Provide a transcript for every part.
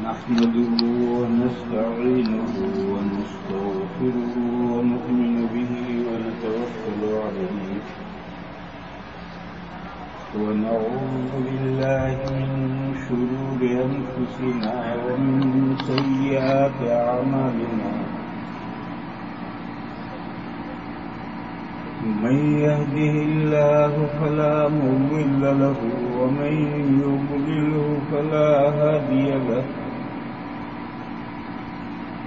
نحمده ونستعينه ونستغفره ونؤمن به ونتوكل عليه ونعوذ بالله من شرور أنفسنا ومن سيئات أعمالنا من يهده الله فلا مضل له ومن يضلله فلا هادي له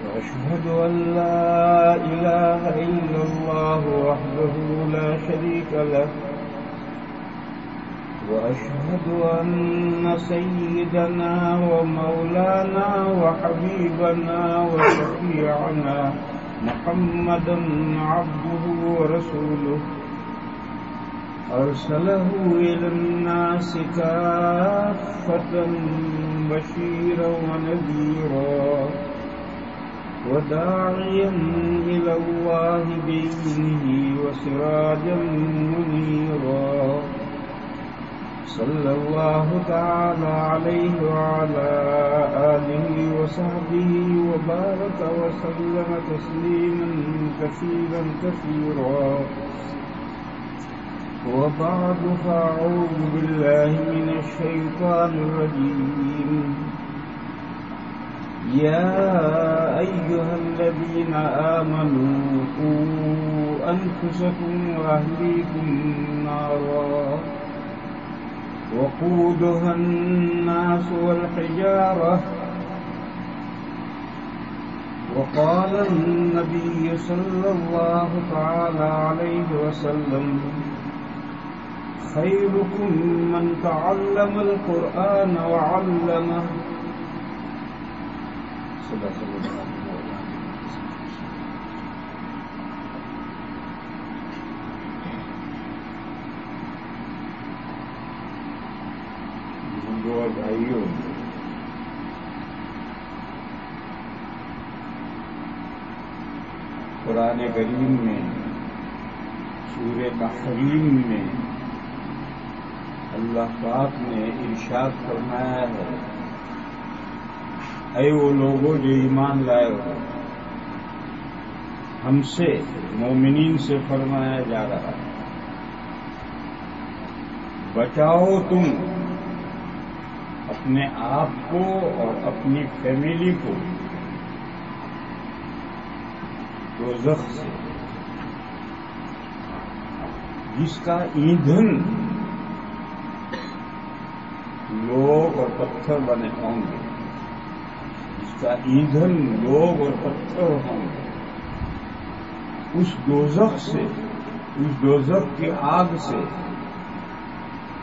وأشهد أن لا إله إلا الله وحده لا شريك له وأشهد أن سيدنا ومولانا وحبيبنا وشفيعنا محمدا عبده ورسوله أرسله إلى الناس كافة بشيرا ونذيرا وداعيا إلى الله بإذنه وسراجا منيرا صلى الله تعالى عليه وعلى آله وصحبه وبارك وسلم تسليما كثيرا كثيرا وبعد فأعوذ بالله من الشيطان الرجيم يا أيها الذين آمنوا قوا أنفسكم وأهليكم نارا وقودها الناس والحجارة وقال النبي صلى الله تعالى عليه وسلم خيركم من تعلم القرآن وعلمه صدق الله اور بھائیوں، قرآن کریم میں سورہ تحریم میں اللہ پاک نے ارشاد فرمایا ہے، اے وہ لوگوں جو ایمان لائے ہو، ہم سے مومنین سے فرمایا جا رہا ہے بچاؤ تم اپنے آپ کو اور اپنی فیملی کو دوزخ سے، جس کا ایندھن لوگ اور پتھر بنے ہوں گے، جس کا ایندھن لوگ اور پتھر ہوں گے، اس دوزخ سے، اس دوزخ کی آگ سے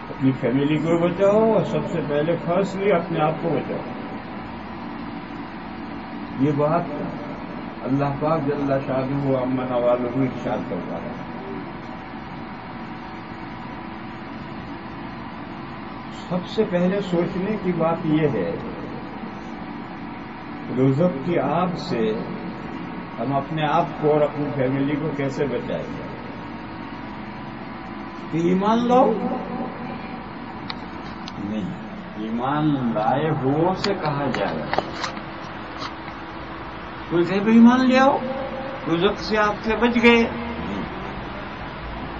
اپنی فیملی کو بچاؤ اور سب سے پہلے فرسٹلی اپنے آپ کو بچاؤ۔ یہ بات اللہ پاک جل شانہ و عما نوالہ ارشاد کرتا ہے۔ سب سے پہلے سوچنے کی بات یہ ہے دوزخ کی آگ سے ہم اپنے آپ کو اور اپنی فیملی کو کیسے بچائیں گے؟ کہ ایمان لاؤ؟ نہیں، ایمان لائے ہو سے کہا جائے گا۔ کوئی کہے بھی ایمان لے آؤ دوزخ سے آپ سے بچ گئے،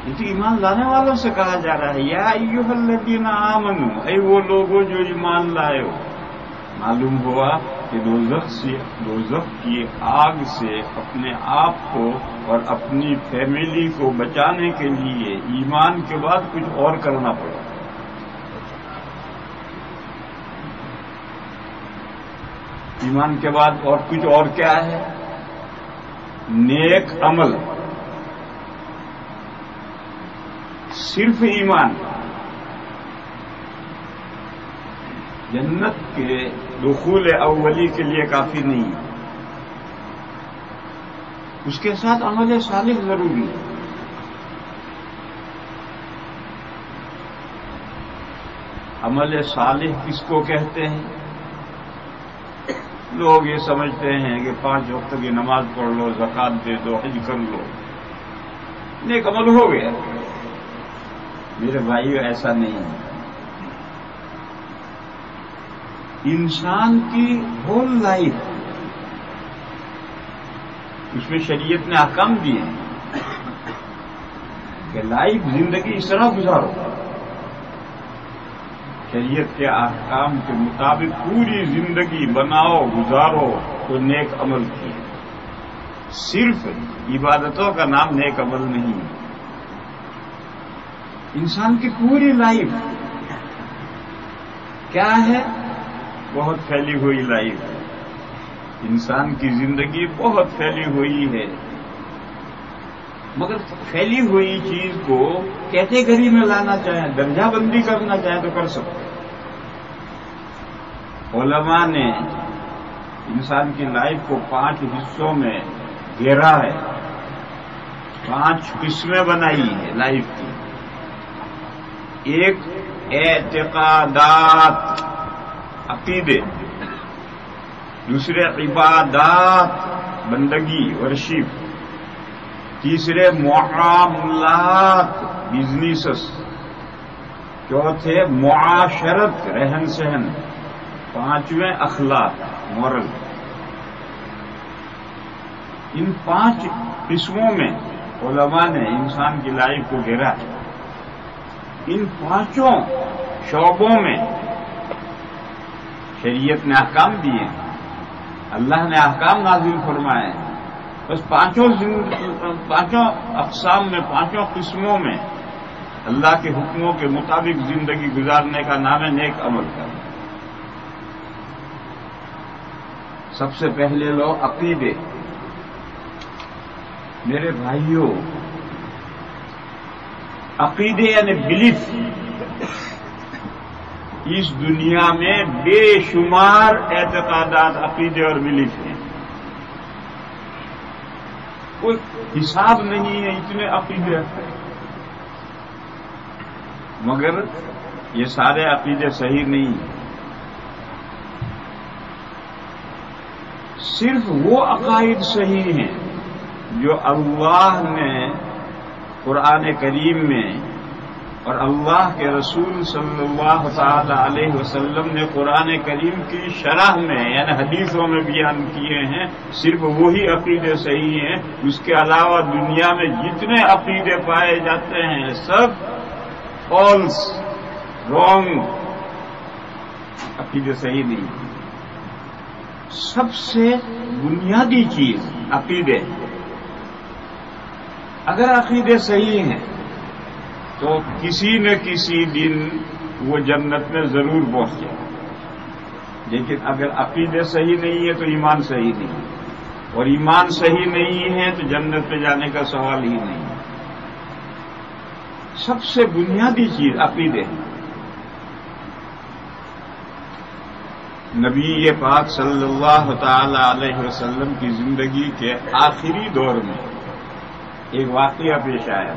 یہ تو ایمان لانے والوں سے کہا جا رہا ہے، یا ایھا الذین آمنوا، اے وہ لوگوں جو ایمان لائے ہو۔ معلوم ہوا کہ دوزخ کی آگ سے اپنے آپ کو اور اپنی فیملی کو بچانے کے لیے ایمان کے بعد کچھ اور کرنا پڑے۔ ایمان کے بعد اور کچھ اور کیا ہے؟ نیک عمل۔ صرف ایمان جنت کے دخول اولی کے لیے کافی نہیں ہے، اس کے ساتھ عمل صالح ضروری ہے۔ عمل صالح کس کو کہتے ہیں؟ لوگ یہ سمجھتے ہیں کہ 5 وقت کی نماز پڑھ لو، زکوٰۃ دے دو، حج کر لو، نیک عمل ہو گیا۔ میرے بھائیو ایسا نہیں ہے۔ انسان کی ہول لائف اس میں شریعت نے احکام دیے ہیں کہ لائف زندگی اس طرح گزارو، شریعت کے احکام کے مطابق پوری زندگی بناؤ گزارو تو نیک عمل کیے۔ صرف عبادتوں کا نام نیک عمل نہیں، انسان کی پوری لائف کیا ہے؟ بہت پھیلی ہوئی لائف ہے، انسان کی زندگی بہت پھیلی ہوئی ہے، مگر پھیلی ہوئی چیز کو کیٹیگری میں لانا چاہیں، درجہ بندی کرنا چاہیں تو کر سکتے۔ علماء نے انسان کی لائف کو 5 حصوں میں گھیرا ہے، 5 قسمیں بنائی ہے لائف کی۔ ایک اعتقادات، عقیدے، دوسرے عبادات، بندگی ورشپ، تیسرے معاملات، بزنسز، چوتھے معاشرت، رہن سہن، پانچویں اخلاق، مورل۔ ان 5 قسموں میں علماء نے انسان کی لائف کو گھیرا ہے۔ ان 5 شعبوں میں شریعت نے احکام دیے ہیں، اللہ نے احکام نازل فرمائے ہیں۔ بس 5 اقسام میں، 5 قسموں میں اللہ کے حکموں کے مطابق زندگی گزارنے کا نام ہے نیک عمل کرنا۔ سب سے پہلے لو عقیدے۔ میرے بھائیوں، عقیدے یعنی بلیف، اس دنیا میں بے شمار اعتقادات، عقیدے اور بلیف ہیں، کوئی حساب نہیں ہے، اتنے عقیدے ہیں، مگر یہ سارے عقیدے صحیح نہیں ہیں۔ صرف وہ عقائد صحیح ہیں جو اللہ نے قرآن کریم میں اور اللہ کے رسول صلی اللہ تعالی علیہ وسلم نے قرآن کریم کی شرح میں یعنی حدیثوں میں بیان کیے ہیں، صرف وہی عقیدے صحیح ہیں۔ اس کے علاوہ دنیا میں جتنے عقیدے پائے جاتے ہیں سب فالس، رانگ عقیدے، صحیح نہیں۔ سب سے بنیادی چیز عقیدے، اگر عقیدے صحیح ہیں تو کسی نہ کسی دن وہ جنت میں ضرور پہنچے، لیکن اگر عقیدے صحیح نہیں ہے تو ایمان صحیح نہیں ہے، اور ایمان صحیح نہیں ہے تو جنت پہ جانے کا سوال ہی نہیں ہے۔ سب سے بنیادی چیز عقیدے ہے۔ نبی پاک صلی اللہ تعالی علیہ وسلم کی زندگی کے آخری دور میں ایک واقعہ پیش آیا۔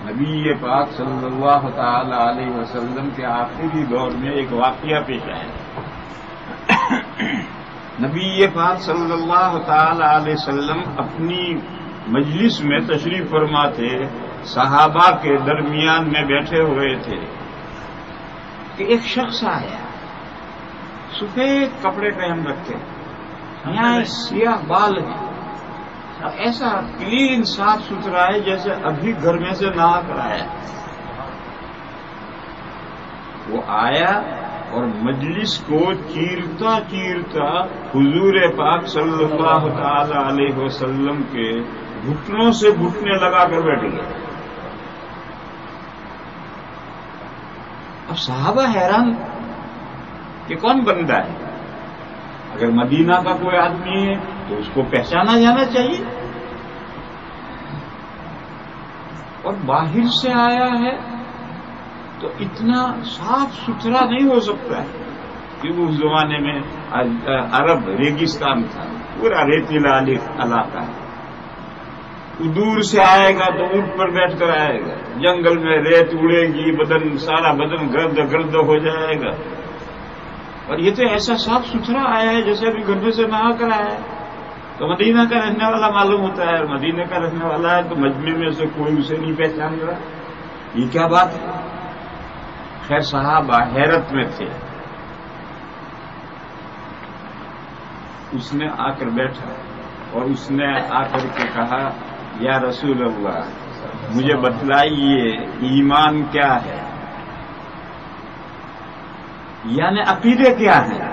نبی پاک صلی اللہ تعالی علیہ وسلم کے آخری دور میں ایک واقعہ پیش آیا۔ نبی پاک صلی اللہ تعالی علیہ وسلم اپنی مجلس میں تشریف فرما تھے، صحابہ کے درمیان میں بیٹھے ہوئے تھے کہ ایک شخص آیا، سفید کپڑے پہن رکھے، یہاں سیاہ بال ہیں، ایسا کلین صاف ستھرا ہے جیسے ابھی گھر میں سے نہا کر آیا۔ وہ آیا اور مجلس کو چیرتا چیرتا حضور پاک صلی اللہ تعالی علیہ وسلم کے گھٹنوں سے گھٹنے لگا کر بیٹھ گیا۔ اب صحابہ حیران کہ کون بندہ ہے، اگر مدینہ کا کوئی آدمی ہے تو اس کو پہچانا جانا چاہیے، اور باہر سے آیا ہے تو اتنا صاف ستھرا نہیں ہو سکتا ہے، کیونکہ اس زمانے میں عرب ریگستان تھا، پورا ریتیلا علاقہ ہے۔ دور سے آئے گا تو اونٹ پر بیٹھ کر آئے گا، جنگل میں ریت اڑے گی، سارا بدن گرد گرد ہو جائے گا، اور یہ تو ایسا صاف ستھرا آیا ہے جیسے ابھی گھر سے نہا کر آیا ہے، تو مدینہ کا رہنے والا معلوم ہوتا ہے، اور مدینہ کا رہنے والا ہے تو مجمع میں سے کوئی اسے نہیں پہچان رہا، یہ کیا بات ہے؟ خیر صحابہ حیرت میں تھے اس نے آ کر بیٹھا اور اس نے آ کر کے کہا یا رسول اللہ مجھے بتلائیے ایمان کیا ہے، یعنی عقیدے کیا ہیں،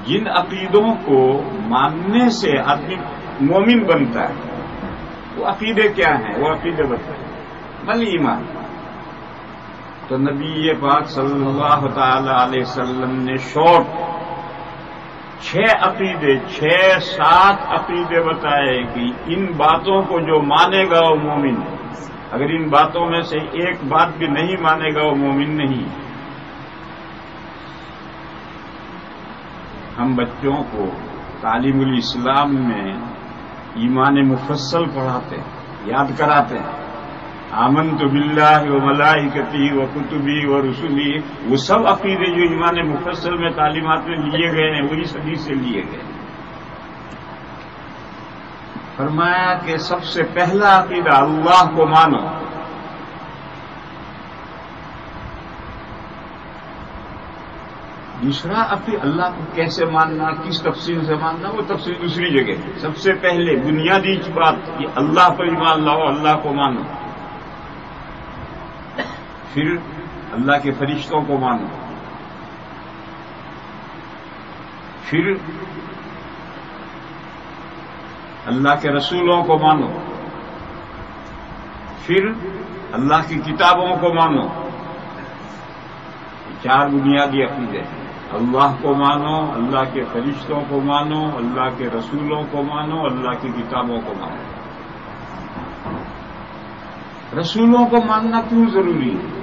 جن عقیدوں کو ماننے سے آدمی مومن بنتا ہے وہ عقیدے کیا ہیں، وہ عقیدے بتائیں مل ایمان۔ تو نبی پاک صلی اللہ تعالی علیہ وسلم نے شارٹ 6 عقیدے 6-7 عقیدے بتائے کہ ان باتوں کو جو مانے گا وہ مومن ہے، اگر ان باتوں میں سے ایک بات بھی نہیں مانے گا وہ مومن نہیں۔ ہم بچوں کو تعلیم الاسلام میں ایمان مفصل پڑھاتے ہیں، یاد کراتے ہیں، آمنت باللہ و ملائکتی و کتبی و رسلی، وہ سب عقیدے جو ایمان مفصل میں تعلیمات میں لیے گئے ہیں وہی حدیث سے لیے گئے۔ فرمایا کہ سب سے پہلا عقیدہ اللہ کو مانو، دوسرا عقیدہ اللہ کو کیسے ماننا، کس تفصیل سے ماننا وہ تفصیل دوسری جگہ۔ سب سے پہلے بنیادی بات کہ اللہ پر ایمان لاؤ، اللہ کو مانو، پھر اللہ کے فرشتوں کو مانو، پھر اللہ کے رسولوں کو مانو، پھر اللہ کی کتابوں کو مانو۔ 4 بنیادی عقیدے، اللہ کو مانو، اللہ کے فرشتوں کو مانو، اللہ کے رسولوں کو مانو، اللہ کی کتابوں کو مانو۔ رسولوں کو ماننا کیوں ضروری ہے؟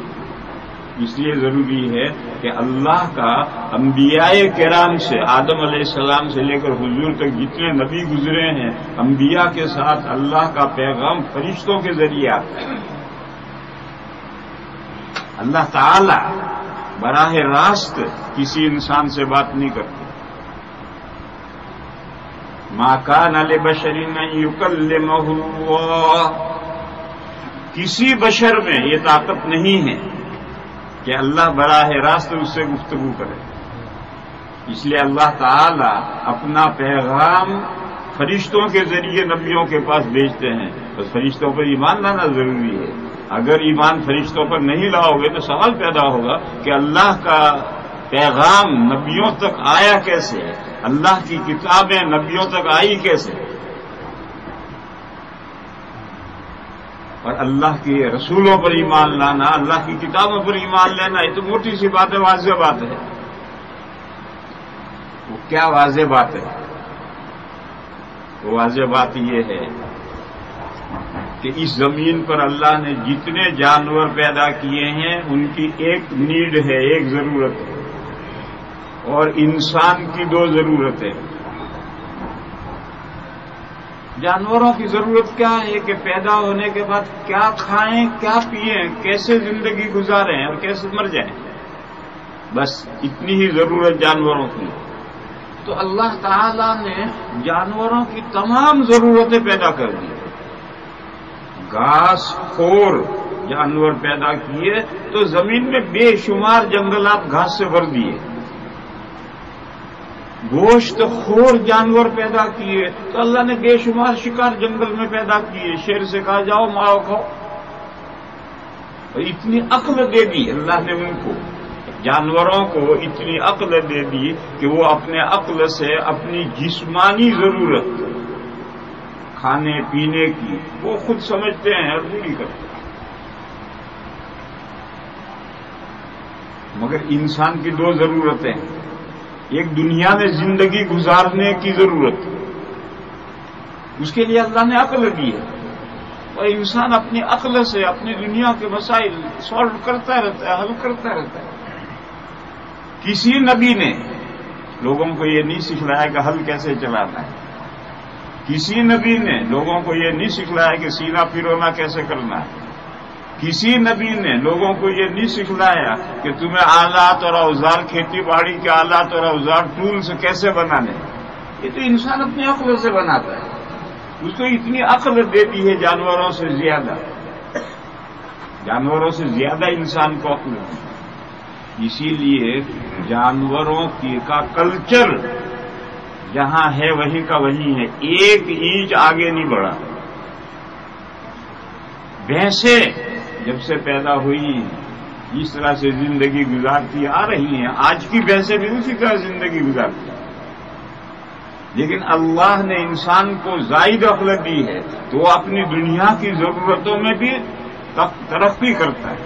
اس لیے ضروری ہے کہ اللہ کا انبیاء کرام سے، آدم علیہ السلام سے لے کر حضور تک جتنے نبی گزرے ہیں، انبیاء کے ساتھ اللہ کا پیغام فرشتوں کے ذریعے آتا ہے۔ اللہ تعالی براہ راست کسی انسان سے بات نہیں کرتے۔ ما کان لبشر ان یکلمہ اللہ، کسی بشر میں یہ طاقت نہیں ہے کہ اللہ براہ راست اس سے گفتگو کرے، اس لیے اللہ تعالی اپنا پیغام فرشتوں کے ذریعے نبیوں کے پاس بھیجتے ہیں۔ بس فرشتوں پر ایمان لانا ضروری ہے۔ اگر ایمان فرشتوں پر نہیں لاؤ گے تو سوال پیدا ہوگا کہ اللہ کا پیغام نبیوں تک آیا کیسے، اللہ کی کتابیں نبیوں تک آئی کیسے، اور اللہ کے رسولوں پر ایمان لانا، اللہ کی کتابوں پر ایمان لینا، یہ تو موٹی سی بات ہے، واضح بات ہے۔ وہ کیا واضح بات ہے؟ وہ واضح بات یہ ہے کہ اس زمین پر اللہ نے جتنے جانور پیدا کیے ہیں ان کی ایک نیڈ ہے، ایک ضرورت ہے، اور انسان کی 2 ضرورتیں۔ جانوروں کی ضرورت کیا ہے کہ پیدا ہونے کے بعد کیا کھائیں، کیا پئیں، کیسے زندگی گزاریں اور کیسے مر جائیں، بس اتنی ہی ضرورت جانوروں کی۔ تو اللہ تعالی نے جانوروں کی تمام ضرورتیں پیدا کر دی، گھاس خور جانور پیدا کیے تو زمین میں بے شمار جنگلات گھاس سے بھر دیے، گوشت خور جانور پیدا کیے تو اللہ نے بے شمار شکار جنگل میں پیدا کیے، شیر سے کہا جاؤ ماؤ کھاؤ، اور اتنی عقل دے دی اللہ نے ان کو، جانوروں کو اتنی عقل دے دی کہ وہ اپنے عقل سے اپنی جسمانی ضرورت کھانے پینے کی وہ خود سمجھتے ہیں اور پوری کرتے ہیں۔ مگر انسان کی 2 ضرورتیں ہیں، ایک دنیا میں زندگی گزارنے کی ضرورت، اس کے لیے اللہ نے عقل دی ہے، اور انسان اپنی عقل سے اپنی دنیا کے مسائل سالو کرتا رہتا ہے، حل کرتا رہتا ہے۔ کسی نبی نے لوگوں کو یہ نہیں سکھلایا کہ حل کیسے چلانا ہے، کسی نبی نے لوگوں کو یہ نہیں سکھلایا کہ سینہ پھرونا کیسے کرنا ہے، کسی نبی نے لوگوں کو یہ نہیں سکھلایا کہ تمہیں آلات اور اوزار، کھیتی باڑی کے آلات اور اوزار ٹولز کیسے بنانے، یہ تو انسان اپنی عقل سے بناتا ہے، اس کو اتنی عقل دیتی ہے جانوروں سے زیادہ، جانوروں سے زیادہ انسان کو عقل دی۔ اسی لیے جانوروں کا کلچر جہاں ہے وہیں کا وہیں ہے، ایک اینچ آگے نہیں بڑھا۔ بھینسیں جب سے پیدا ہوئی اس طرح سے زندگی گزارتی آ رہی ہیں، آج کی بھینسیں بھی اسی طرح زندگی گزارتی ہیں، لیکن اللہ نے انسان کو زائد عقل دی ہے تو وہ اپنی دنیا کی ضرورتوں میں بھی ترقی کرتا ہے،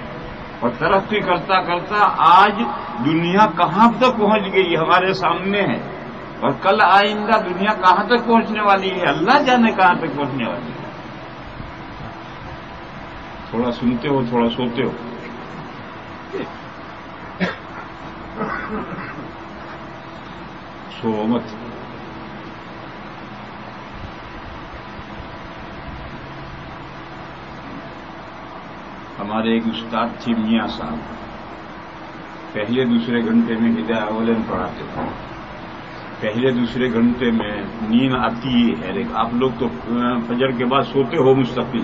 اور ترقی کرتا کرتا آج دنیا کہاں تک پہنچ گئی ہمارے سامنے ہے، اور کل آئندہ دنیا کہاں تک پہنچنے والی ہے اللہ جانے کہاں تک پہنچنے والی ہے۔ تھوڑا سنتے ہو تھوڑا سوتے ہو۔ سو مت۔ ہمارے ایک استاد تھے میاں صاحب، پہلے دوسرے گھنٹے میں ہدایہ اولین پڑھاتے تھے۔ پہلے دوسرے گھنٹے میں نیند آتی ہے، آپ لوگ تو فجر کے بعد سوتے ہو مستقل،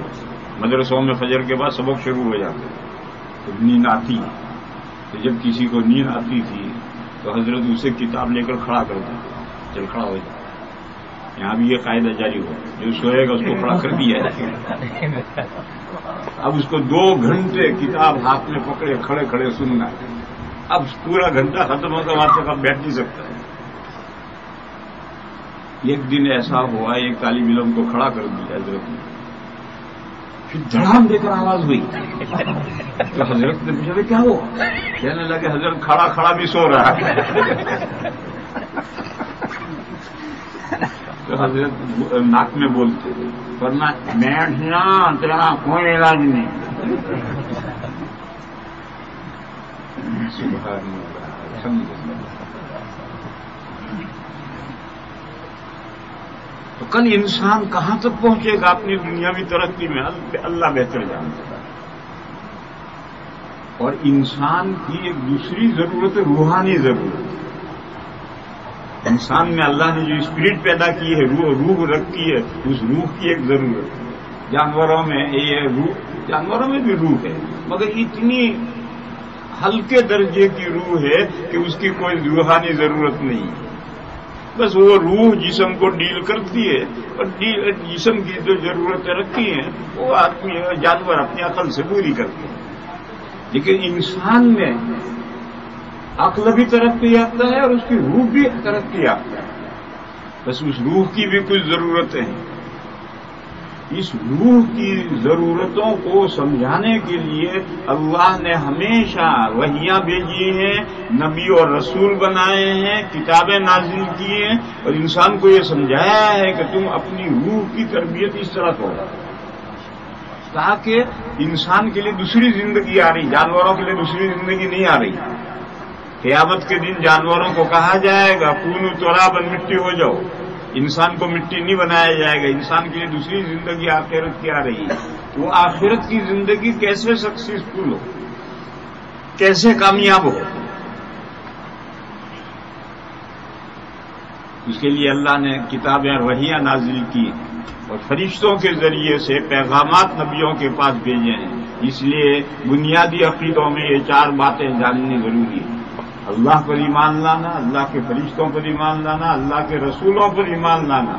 مدرسوں میں فجر کے بعد سبق شروع ہو جاتے تو نیند آتی ہے، تو جب کسی کو نیند آتی تھی تو حضرت اسے کتاب لے کر کھڑا کر دیتے، چل کھڑا ہو جائے۔ یہاں بھی یہ قاعدہ جاری ہوا، جو سوئے گا اس کو کھڑا کر دیا جائے۔ اب اس کو 2 گھنٹے کتاب ہاتھ میں پکڑے کھڑے کھڑے سننا ہے۔ اب پورا گھنٹہ ختم ہوگا وہاں تک اب بیٹھ نہیں سکتا ہے۔ ایک دن ایسا ہوا، ایک طالب علم کو کھڑا کر دیا حضرت نے، پھر دھڑام دے کر آواز ہوئی تو حضرت نے پوچھا کیا ہوا؟ کہنے لگے حضرت کھڑا کھڑا بھی سو رہا ہے۔ تو حضرت ناک میں بولتے ورنہ بیٹھنا تیرا کوئی علاج نہیں۔ سبحان اللہ، الحمدللہ۔ تو کل انسان کہاں تک پہنچے گا اپنی دنیاوی ترقی میں اللہ بہتر جانتا ہے۔ اور انسان کی ایک دوسری ضرورت ہے، روحانی ضرورت۔ انسان میں اللہ نے جو اسپرٹ پیدا کی ہے، روح رکھی ہے، اس روح کی ایک ضرورت ہے۔ جانوروں میں یہ روح، جانوروں میں بھی روح ہے مگر اتنی ہلکے درجے کی روح ہے کہ اس کی کوئی روحانی ضرورت نہیں ہے۔ بس وہ روح جسم کو ڈیل کرتی ہے، اور جسم کی جو ضرورتیں رکھی ہیں وہ آدمی جانور اپنی عقل سے پوری کرتے ہیں۔ لیکن انسان میں عقل بھی ترقی یافتہ ہے اور اس کی روح بھی ترقی یافتہ ہے، بس اس روح کی بھی کچھ ضرورتیں ہیں۔ اس روح کی ضرورتوں کو سمجھانے کے لیے اللہ نے ہمیشہ وحیاں بھیجی ہیں، نبی اور رسول بنائے ہیں، کتابیں نازل کی ہیں، اور انسان کو یہ سمجھایا ہے کہ تم اپنی روح کی تربیت اس طرح کرو تاکہ انسان کے لیے دوسری زندگی آ رہی، جانوروں کے لیے دوسری زندگی نہیں آ رہی۔ قیامت کے دن جانوروں کو کہا جائے گا کونوا ترابا، مٹی ہو جاؤ، انسان کو مٹی نہیں بنایا جائے گا، انسان کے لیے دوسری زندگی آخرت کی آ رہی ہے۔ وہ آخرت کی زندگی کیسے سکسیسفل ہو، کیسے کامیاب ہو، اس کے لیے اللہ نے کتابیں اور وحیاں نازل کی اور فرشتوں کے ذریعے سے پیغامات نبیوں کے پاس بھیجے ہیں۔ اس لیے بنیادی عقیدوں میں یہ 4 باتیں جاننی ضروری ہے: اللہ پر ایمان لانا، اللہ کے فرشتوں پر ایمان لانا، اللہ کے رسولوں پر ایمان لانا،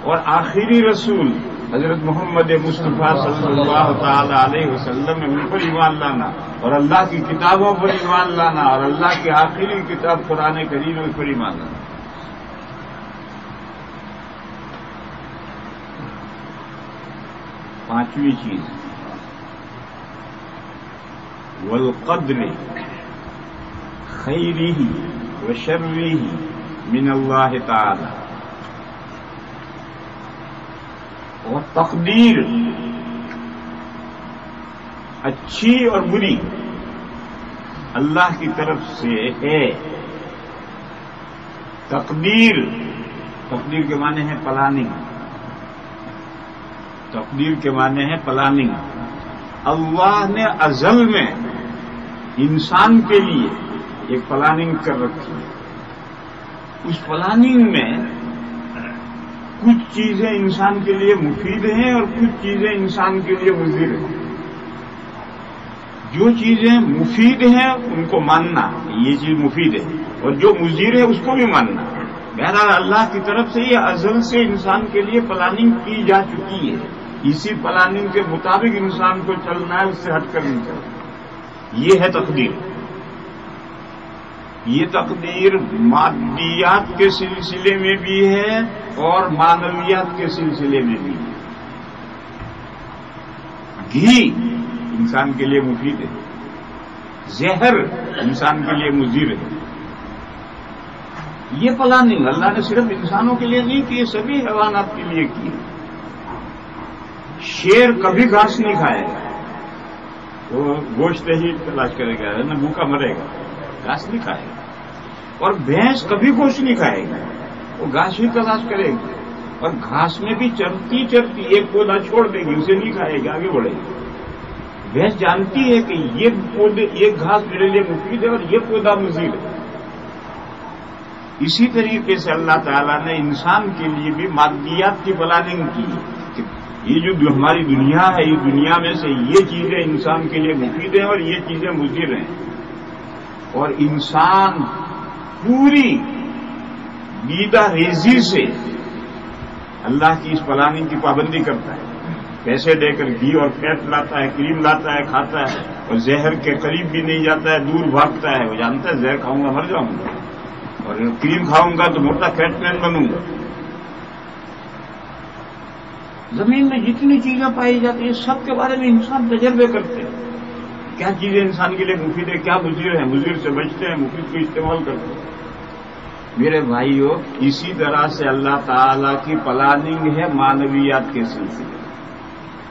اور آخری رسول حضرت محمد مصطفیٰ صلی اللہ تعالی علیہ وسلم ان پر ایمان لانا، اور اللہ کی کتابوں پر ایمان لانا، اور اللہ کی آخری کتاب قرآن کریم پر ایمان لانا۔ پانچویں چیز والقدر خیرہ وشرہ من اللہ تعالی، اور تقدیر اچھی اور بری اللہ کی طرف سے ہے۔ تقدیر کے معنی ہے پلاننگ، تقدیر کے معنی ہے پلاننگ۔ اللہ نے ازل میں انسان کے لیے ایک پلاننگ کر رکھی ہے۔ اس پلاننگ میں کچھ چیزیں انسان کے لیے مفید ہیں اور کچھ چیزیں انسان کے لیے مضر ہیں۔ جو چیزیں مفید ہیں ان کو ماننا، یہ چیز مفید ہے، اور جو مضر ہے اس کو بھی ماننا۔ بہرحال اللہ کی طرف سے یہ ازل سے انسان کے لیے پلاننگ کی جا چکی ہے. اسی پلاننگ کے مطابق انسان کو چلنا ہے، اس سے ہٹ کر نہیں چلنا. یہ ہے تقدیر. یہ تقدیر مادیات کے سلسلے میں بھی ہے اور معنویات کے سلسلے میں بھی ہے. گھی انسان کے لیے مفید ہے، زہر انسان کے لیے مضر ہے. یہ پلاننگ اللہ نے صرف انسانوں کے لیے نہیں کی، سبھی حیوانات کے لیے کی. شیر کبھی گھاس نہیں کھائے گا، وہ گوشت ہی تلاش کرے گا، نہ بھوکا مرے گا، گھاس نہیں کھائے گا. اور بھینس کبھی گوشت نہیں کھائے گی، وہ گھاس ہی تلاش کرے گی. اور گھاس میں بھی چرتی چرتی ایک پودا چھوڑ دے گی، اسے نہیں کھائے گی، آگے بڑھے گی. بھینس جانتی ہے کہ یہ گھاس میرے لیے مفید ہے اور یہ پودا مضر ہے. اسی طریقے سے اللہ تعالیٰ نے انسان کے لیے بھی مادیات کی پلاننگ کی. یہ جو ہماری دنیا ہے، یہ دنیا میں سے یہ چیزیں انسان کے لیے مفید ہیں اور یہ چیزیں مضر ہیں. اور انسان پوری دیدہ ریزی سے اللہ کی اس پلاننگ کی پابندی کرتا ہے. پیسے دے کر گھی اور فیٹ لاتا ہے، کریم لاتا ہے، کھاتا ہے، اور زہر کے قریب بھی نہیں جاتا ہے، دور بھاگتا ہے. وہ جانتا ہے زہر کھاؤں گا مر جاؤں گا، اور کریم کھاؤں گا تو موٹا فیٹ مین بنوں گا. زمین میں جتنی چیزیں پائی جاتی ہیں سب کے بارے میں انسان تجربے کرتے ہیں. کیا چیزیں انسان کے لیے مفید ہے، کیا مضر ہیں، مضر سے بچتے ہیں، مفید کو استعمال کرتے ہیں. میرے بھائیوں، اسی طرح سے اللہ تعالی کی پلاننگ ہے معنویات کے سلسلے.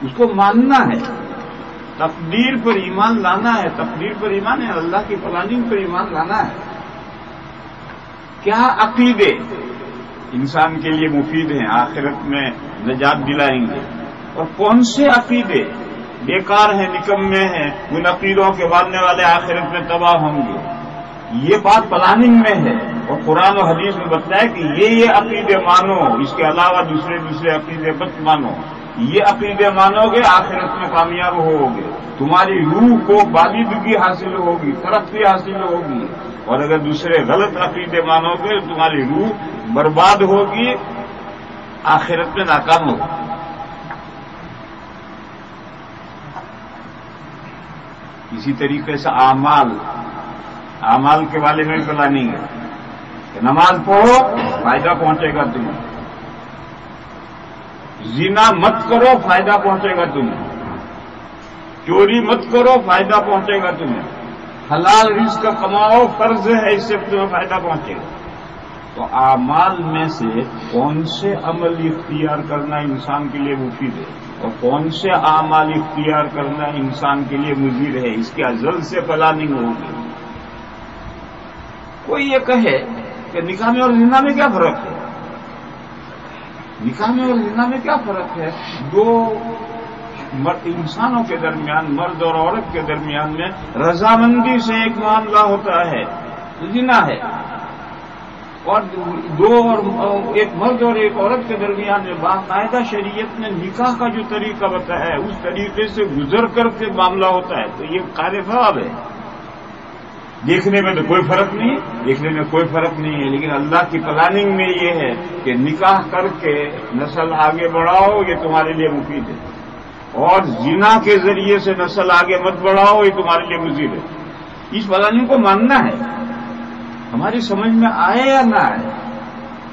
اس کو ماننا ہے، تقدیر پر ایمان لانا ہے. تقدیر پر ایمان ہے، اللہ کی پلاننگ پر ایمان لانا ہے. کیا عقیدے انسان کے لیے مفید ہیں، آخرت میں نجات دلائیں گے، اور کون سے عقیدے بیکار ہیں، نکمے ہیں، ان عقیدوں کے ماننے والے آخرت میں تباہ ہوں گے. یہ بات پلاننگ میں ہے، اور قرآن و حدیث میں بتایا کہ یہ عقیدے مانو، اس کے علاوہ دوسرے عقیدے مت مانو. یہ عقیدے مانو گے آخرت میں کامیاب ہوگے، تمہاری روح کو بالغی حاصل ہوگی، ترقی حاصل ہوگی. اور اگر دوسرے غلط عقیدے مانو گے تو تمہاری روح برباد ہوگی، آخرت میں ناکام ہوگی. اسی طریقے سے اعمال کے بارے میں پلاننگ ہے کہ نماز پڑھو فائدہ پہنچے گا تمہیں، زنا مت کرو فائدہ پہنچے گا تمہیں، چوری مت کرو فائدہ پہنچے گا تمہیں، حلال رزق کماؤ فرض ہے، اس سے تمہیں فائدہ پہنچے گا. تو اعمال میں سے کون سے عمل اختیار کرنا انسان کے لیے مفید ہے اور کون سے اعمال اختیار کرنا انسان کے لیے مضر ہے، اس کی ازل سے پلاننگ ہوگی. کوئی یہ کہے کہ نکاح میں اور زنا میں کیا فرق ہے؟ نکاح میں اور زنا میں کیا فرق ہے؟ دو انسانوں کے درمیان، مرد اور عورت کے درمیان میں رضامندی سے ایک معاملہ ہوتا ہے، زنا ہے. اور ایک مرد اور ایک عورت کے درمیان میں باقاعدہ شریعت نے نکاح کا جو طریقہ بتایا ہے اس طریقے سے گزر کر کے معاملہ ہوتا ہے. تو یہ قابل ثواب ہے. دیکھنے میں تو کوئی فرق نہیں ہے، لیکن اللہ کی پلاننگ میں یہ ہے کہ نکاح کر کے نسل آگے بڑھاؤ، یہ تمہارے لیے مفید ہے، اور زنا کے ذریعے سے نسل آگے مت بڑھاؤ، یہ تمہارے لیے مضر ہے. اس پلاننگ کو ماننا ہے، ہماری سمجھ میں آئے یا نہ آئے.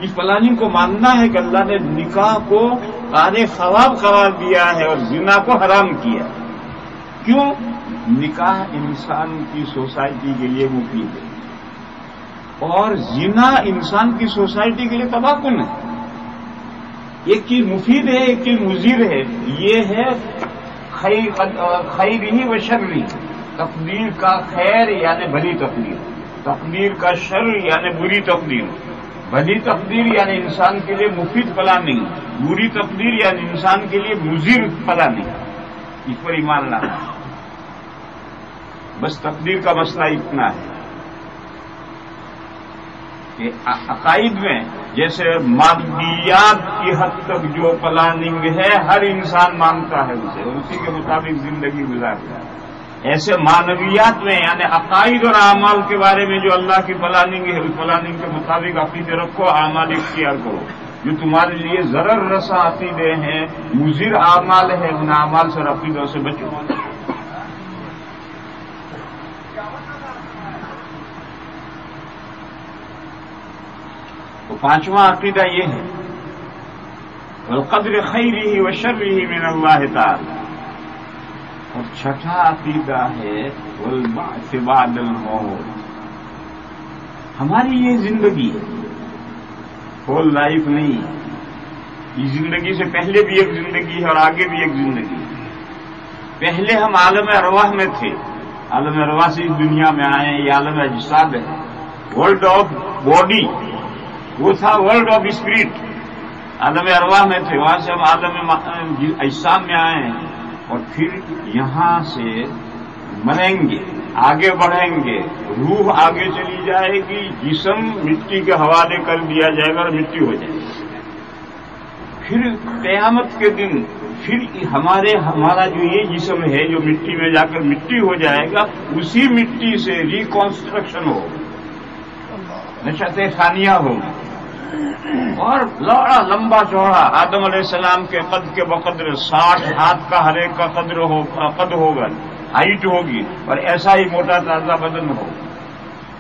اس پلاننگ کو ماننا ہے کہ اللہ نے نکاح کو قارئ ثواب قرار دیا ہے اور زنا کو حرام کیا. کیوں؟ نکاح انسان کی سوسائٹی کے لیے مفید ہے اور زنا انسان کی سوسائٹی کے لیے تباہ کن ہے. ایک چیز مفید ہے، ایک چیز مضر ہے. یہ ہے خیر ہی و شر ہی. تقدیر کا خیر یعنی بھلی تقدیر، تقدیر کا شر یعنی بری تقدیر. بھلی تقدیر یعنی انسان کے لیے مفید پلاننگ، بری تقدیر یعنی انسان کے لیے مضر پلاننگ. اس پر ایمان لانا ہے. بس تقدیر کا مسئلہ اتنا ہے کہ عقائد میں جیسے مادیات کی حد تک جو پلاننگ ہے ہر انسان مانتا ہے اسے، اور اسی کے مطابق زندگی گزارتا ہے. ایسے معنویات میں یعنی عقائد اور اعمال کے بارے میں جو اللہ کی پلاننگ ہے اس پلاننگ کے مطابق عقیدے رکھو، اعمال اختیار کرو. جو تمہارے لیے ضرر رسا عقیدے ہیں، مضر اعمال ہیں، ان اعمال سے اور عقیدوں سے بچو. تو پانچواں عقیدہ یہ ہے والقدر خیرہ وشرہ من اللہ تعالی. اور چھٹا عقیدہ ہے والبعث بعد الموت. ہماری یہ زندگی ہول لائف نہیں، یہ زندگی سے پہلے بھی ایک زندگی ہے اور آگے بھی ایک زندگی ہے. پہلے ہم عالم ارواح میں تھے، عالم ارواح سے اس دنیا میں آئے ہیں. یہ عالم اجساد ہے، ورلڈ آف باڈی وہ تھا ورلڈ آف اسپرٹ. عالم ارواح میں تھے، وہاں سے ہم عالم اجسام میں آئے ہیں. اور پھر یہاں سے مریں گے، آگے بڑھیں گے، روح آگے چلی جائے گی، جسم مٹی کے حوالے کر دیا جائے گا اور مٹی ہو جائے گی. پھر قیامت کے دن پھر ہمارا جو یہ جسم ہے جو مٹی میں جا کر مٹی ہو جائے گا، اسی مٹی سے ریکنسٹرکشن ہوگا، نشأت ثانیہ ہوگی. اور لمبا چوڑا آدم علیہ السلام کے قد کے بقدر 60 ہاتھ کا ہر ایک کا قد ہوگا، ہائٹ ہوگی، اور ایسا ہی موٹا تازہ بدن ہوگا.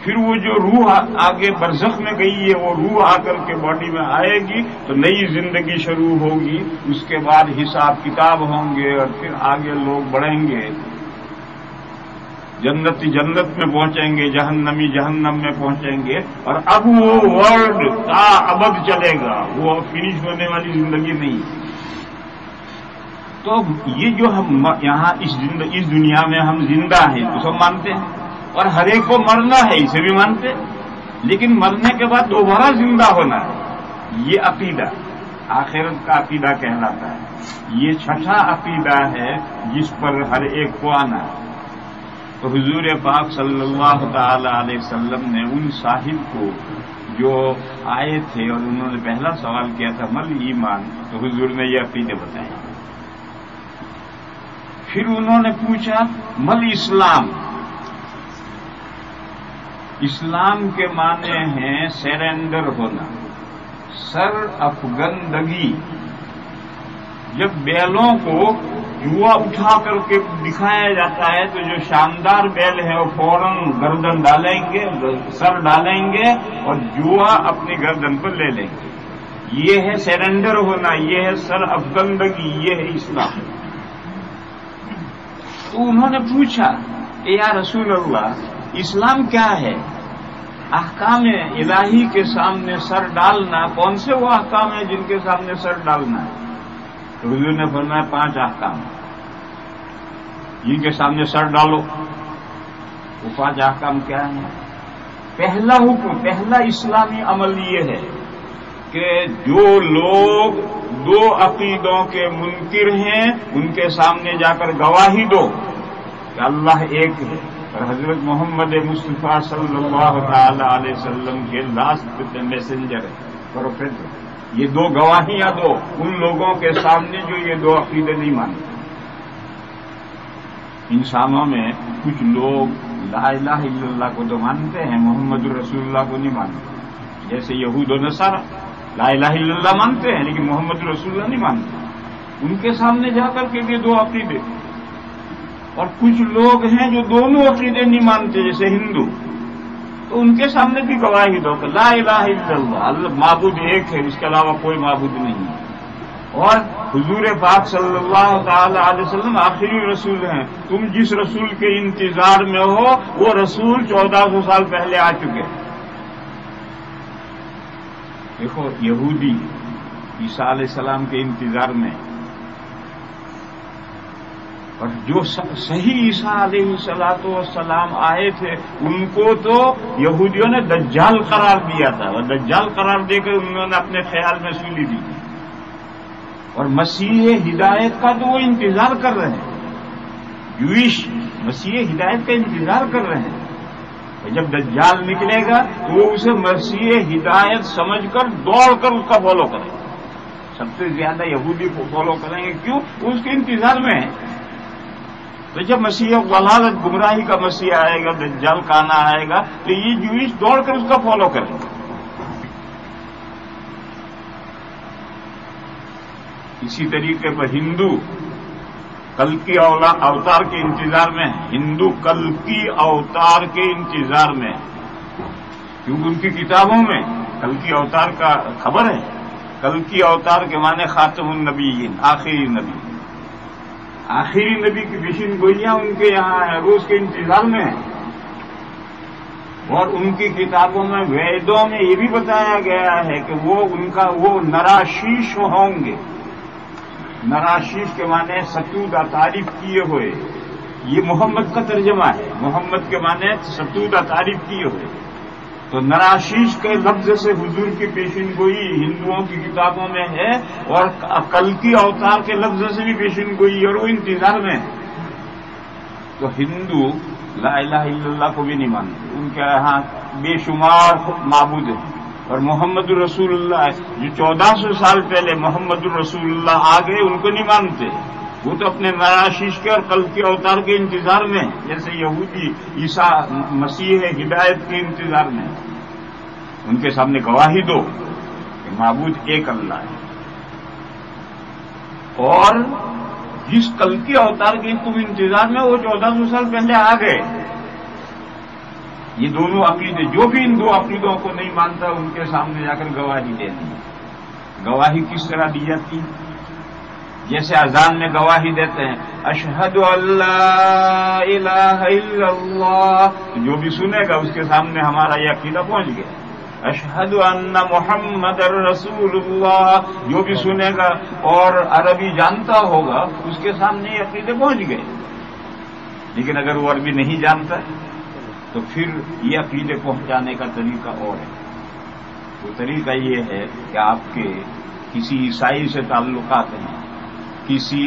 پھر وہ جو روح آگے برزخ میں گئی ہے وہ روح آ کر کے باڈی میں آئے گی تو نئی زندگی شروع ہوگی. اس کے بعد حساب کتاب ہوں گے اور پھر آگے لوگ بڑھیں گے. جنتی جنت میں پہنچیں گے، جہنمی جہنم میں پہنچیں گے. اور اب وہ ورلڈ تا ابد چلے گا، وہ فنش ہونے والی زندگی نہیں. تو یہ جو ہم یہاں اس دنیا میں ہم زندہ ہیں تو سب مانتے ہیں، اور ہر ایک کو مرنا ہے اسے بھی مانتے ہیں. لیکن مرنے کے بعد دوبارہ زندہ ہونا ہے، یہ عقیدہ آخرت کا عقیدہ کہلاتا ہے. یہ چھٹا عقیدہ ہے جس پر ہر ایک کو آنا ہے. تو حضور پاک صلی اللہ تعالی علیہ وسلم نے ان صاحب کو جو آئے تھے اور انہوں نے پہلا سوال کیا تھا مل ایمان، تو حضور نے یہ عقیدے بتائے. پھر انہوں نے پوچھا مل اسلام. اسلام کے معنی ہیں سرینڈر ہونا، سر افگندگی. جب بیلوں کو جوا اٹھا کر کے دکھایا جاتا ہے تو جو شاندار بیل ہے وہ فوراً گردن ڈالیں گے، سر ڈالیں گے اور جوا اپنی گردن پر لے لیں گے. یہ ہے سرینڈر ہونا، یہ ہے سر افگندگی، یہ ہے اسلام. تو انہوں نے پوچھا کہ یا رسول اللہ اسلام کیا ہے؟ احکام الہی کے سامنے سر ڈالنا کون سے وہ احکام ہیں جن کے سامنے سر ڈالنا ہے؟ تو حضور نے فرمایا 5 احکام جن کے سامنے سر ڈالو. وہ 5 احکام کیا ہیں؟ پہلا حکم، پہلا اسلامی عمل یہ ہے کہ جو لوگ 2 عقیدوں کے منکر ہیں ان کے سامنے جا کر گواہی دو کہ اللہ ایک ہے اور حضرت محمد مصطفیٰ صلی اللہ تعالی علیہ وسلم کے لاسٹ میسنجر ہے، پروفیٹ. یہ 2 گواہیاں دو ان لوگوں کے سامنے جو یہ 2 عقیدے نہیں مانتے. انسانوں میں کچھ لوگ لا الہ الا اللہ کو تو مانتے ہیں، محمد رسول اللہ کو نہیں مانتے. جیسے یہود و نصارہ لا الہ الا اللہ مانتے ہیں لیکن محمد رسول اللہ نہیں مانتے. ان کے سامنے جا کر کے یہ 2 عقیدے. اور کچھ لوگ ہیں جو دونوں عقیدے نہیں مانتے جیسے ہندو، تو ان کے سامنے بھی گواہی دو کہ لا الہ الا اللہ، معبود ایک ہے، اس کے علاوہ کوئی معبود نہیں ہے. اور حضور پاک صلی اللہ تعالی علیہ وسلم آخری رسول ہیں. تم جس رسول کے انتظار میں ہو وہ رسول 1400 سال پہلے آ چکے. دیکھو یہودی عیسیٰ علیہ السلام کے انتظار میں، اور جو صحیح عیسیٰ علیہ السلام آئے تھے ان کو تو یہودیوں نے دجال قرار دیا تھا، اور دجال قرار دے کر انہوں نے اپنے خیال میں سولی دی. اور مسیح ہدایت کا تو وہ انتظار کر رہے ہیں، جوئش مسیح ہدایت کا انتظار کر رہے ہیں. جب دجال نکلے گا تو وہ اسے مسیح ہدایت سمجھ کر دوڑ کر اس کا فالو کریں گے. سب سے زیادہ یہودی کو فالو کریں گے. کیوں؟ وہ اس کے انتظار میں ہیں. تو جب مسیح ضلالت گمراہی کا مسیح آئے گا، دجال کانا آئے گا، تو یہ جوئش دوڑ کر اس کا فالو کریں گے۔ اسی طریقے پر ہندو کل کی اوتار کے انتظار میں، ہندو کل کی اوتار کے انتظار میں، کیونکہ ان کی کتابوں میں کل کی اوتار کا خبر ہے۔ کل کی اوتار کے معنی خاتم النبیین، آخری نبی، آخری نبی کی پیشین گوئیاں ان کے یہاں ہے، وہ اس کے انتظار میں ہے۔ اور ان کی کتابوں میں، ویدوں میں یہ بھی بتایا گیا ہے کہ وہ نراشیش ہوں گے۔ نراشیش کے معنی ستودہ، تعریف کیے ہوئے، یہ محمد کا ترجمہ ہے۔ محمد کے معنی ستودہ، تعریف کیے ہوئے۔ تو نراشیش کے لفظ سے حضور کی پیشین گوئی ہندوؤں کی کتابوں میں ہے، اور کل کی اوتار کے لفظ سے بھی پیشین گوئی، اور وہ انتظار میں ہے۔ تو ہندو لا الہ الا اللہ کو بھی نہیں مانتے، ان کے یہاں بے شمار معبود ہیں۔ اور محمد الرسول اللہ جو 1400 سال پہلے محمد الرسول اللہ آ گئے، ان کو نہیں مانتے۔ وہ تو اپنے نراشیش کے اور کل کے اوتار کے انتظار میں، جیسے یہودی عیسیٰ مسیح ہدایت کے انتظار میں۔ ان کے سامنے گواہی دو کہ معبود ایک اللہ ہے، اور جس کل کے اوتار کے تم انتظار میں، وہ 1400 سال پہلے آ گئے۔ یہ دونوں عقیدے، جو بھی ان دو عقیدوں کو نہیں مانتا، ان کے سامنے جا کر گواہی دینی ہے۔ گواہی کس طرح دی جاتی؟ جیسے اذان میں گواہی دیتے ہیں، اشہد ان لا الہ الا اللہ، جو بھی سنے گا اس کے سامنے ہمارا یہ عقیدہ پہنچ گیا۔ اشہد ان محمد رسول اللہ، جو بھی سنے گا اور عربی جانتا ہوگا اس کے سامنے یہ عقیدے پہنچ گئے۔ لیکن اگر وہ عربی نہیں جانتا تو پھر یہ عقیدے پہنچانے کا طریقہ اور ہے۔ وہ طریقہ یہ ہے کہ آپ کے کسی عیسائی سے تعلقات ہیں، کسی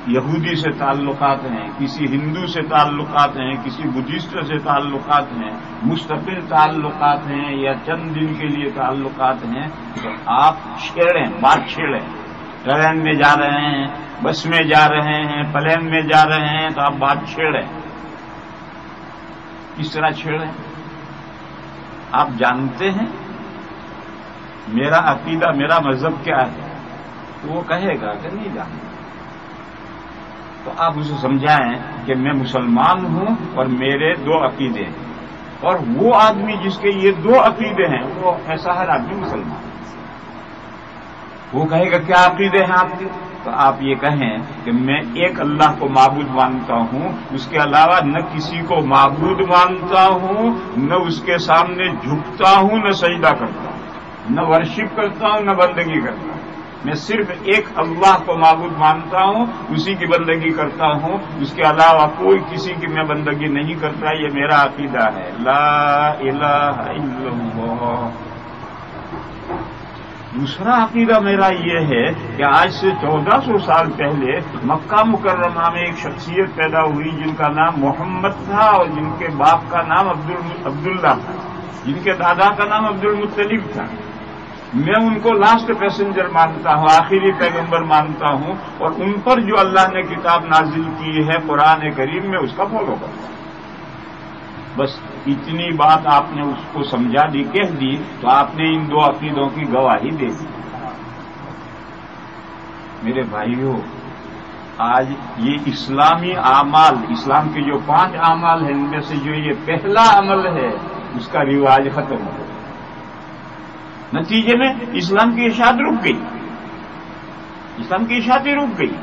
یہودی سے تعلقات ہیں، کسی ہندو سے تعلقات ہیں، کسی بدھسٹ سے تعلقات ہیں، مستقل تعلقات ہیں یا چند دن کے لیے تعلقات ہیں، تو آپ چھیڑیں، بات چھیڑیں۔ ٹرین میں جا رہے ہیں، بس میں جا رہے ہیں، پلین میں جا رہے ہیں، تو آپ بات چھیڑیں۔ کس طرح چھیڑیں؟ آپ جانتے ہیں میرا عقیدہ، میرا مذہب کیا ہے، تو وہ کہے گا کہ نہیں جانتا۔ تو آپ اسے سمجھائیں کہ میں مسلمان ہوں اور میرے دو عقیدے ہیں، اور وہ آدمی جس کے یہ دو عقیدے ہیں، وہ ایسا ہر آدمی مسلمان ہے۔ وہ کہے گا کیا عقیدے ہیں آپ کے؟ تو آپ یہ کہیں کہ میں ایک اللہ کو معبود مانتا ہوں، اس کے علاوہ نہ کسی کو معبود مانتا ہوں، نہ اس کے سامنے جھکتا ہوں، نہ سجدہ کرتا ہوں، نہ ورشپ کرتا ہوں، نہ بندگی کرتا ہوں۔ میں صرف ایک اللہ کو معبود مانتا ہوں، اسی کی بندگی کرتا ہوں، اس کے علاوہ کوئی کسی کی میں بندگی نہیں کرتا۔ یہ میرا عقیدہ ہے، لا الہ الا اللہ۔ دوسرا عقیدہ میرا یہ ہے کہ آج سے 1400 سال پہلے مکہ مکرمہ میں ایک شخصیت پیدا ہوئی جن کا نام محمد تھا، اور جن کے باپ کا نام عبداللہ تھا، جن کے دادا کا نام عبد المطلب تھا۔ میں ان کو لاسٹ پیسنجر مانتا ہوں، آخری پیغمبر مانتا ہوں، اور ان پر جو اللہ نے کتاب نازل کی ہے قرآن کریم میں، اس کا فالو کرتا ہوں۔ بس اتنی بات آپ نے اس کو سمجھا دی، کہہ دی، تو آپ نے ان دو عقیدوں کی گواہی دے دی۔ میرے بھائیوں، آج یہ اسلامی اعمال، اسلام کے جو 5 اعمال ہیں، ان میں سے جو یہ پہلا عمل ہے، اس کا رواج ختم ہو گیا۔ نتیجے میں اسلام کی اشاعت رک گئی، اسلام کی اشاعت ہی رک گئی۔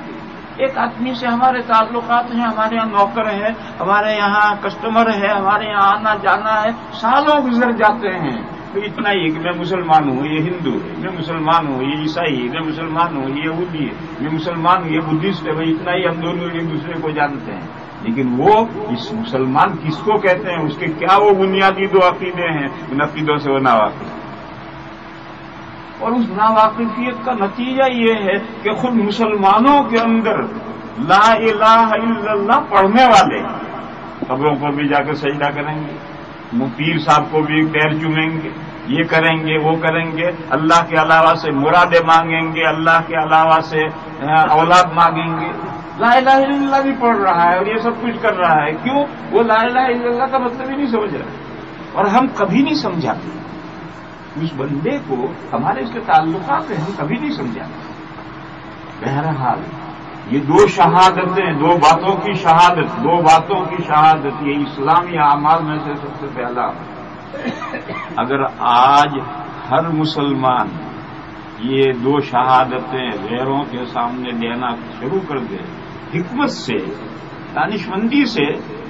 ایک آدمی سے ہمارے تعلقات ہیں، ہمارے یہاں نوکر ہے، ہمارے یہاں کسٹمر ہے، ہمارے یہاں آنا جانا ہے، سالوں گزر جاتے ہیں، تو اتنا ہی کہ میں مسلمان ہوں، یہ ہندو ہے، میں مسلمان ہوں، یہ عیسائی ہے، میں مسلمان ہوں، یہ یہودی ہے، میں مسلمان ہوں، یہ بدھسٹ ہے، بھائی اتنا ہی ہم دونوں ایک دوسرے کو جانتے ہیں۔ لیکن وہ اس مسلمان کس کو کہتے ہیں، اس کے کیا وہ بنیادی 2 عقیدے ہیں، ان عقیدوں سے وہ ناواقف۔ اور اس ناواقفیت کا نتیجہ یہ ہے کہ خود مسلمانوں کے اندر لا الہ الا اللہ پڑھنے والے قبروں پر بھی جا کر سجدہ کریں گے، پیر صاحب کو بھی پیر چومیں گے، یہ کریں گے، وہ کریں گے، اللہ کے علاوہ سے مرادیں مانگیں گے، اللہ کے علاوہ سے اولاد مانگیں گے، لا الہ الا اللہ بھی پڑھ رہا ہے اور یہ سب کچھ کر رہا ہے. کیوں؟ وہ لا الہ الا اللہ کا مطلب ہی نہیں سمجھ رہا. اور ہم کبھی نہیں سمجھاتے اس بندے کو، ہمارے اس کے تعلقات ہیں، ہم کبھی نہیں سمجھاتے. بہرحال یہ دو شہادتیں، دو باتوں کی شہادت، یہ اسلامی اعمال میں سے سب سے پہلا. اگر آج ہر مسلمان یہ دو شہادتیں غیروں کے سامنے دینا شروع کر دے، حکمت سے، دانشمندی سے،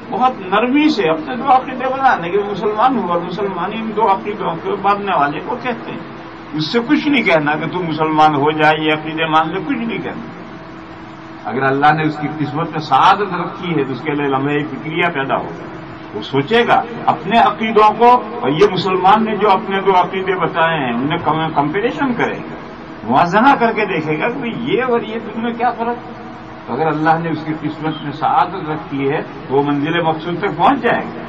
بہت نرمی سے اپنے دو عقیدے بنانے کہ مسلمان ہوا، مسلمانی ان دو عقیدوں کو باندھنے والے کو کہتے ہیں. اس سے کچھ نہیں کہنا کہ تو مسلمان ہو جائے، یہ عقیدے مان لے، کچھ نہیں کہنا. اگر اللہ نے اس کی قسمت میں سعادت رکھی ہے تو اس کے لیے لمحے فکریہ پیدا ہوگا. وہ سوچے گا اپنے عقیدوں کو، اور یہ مسلمان نے جو اپنے دو عقیدے بتائے ہیں انہیں کمپیریشن کرے گا، موازنہ کر کے دیکھے گا کہ یہ اور یہ تم میں کیا فرق ہے. تو اگر اللہ نے اس کی قسمت میں سعادت رکھی ہے تو وہ منزل مقصود تک پہنچ جائے گا.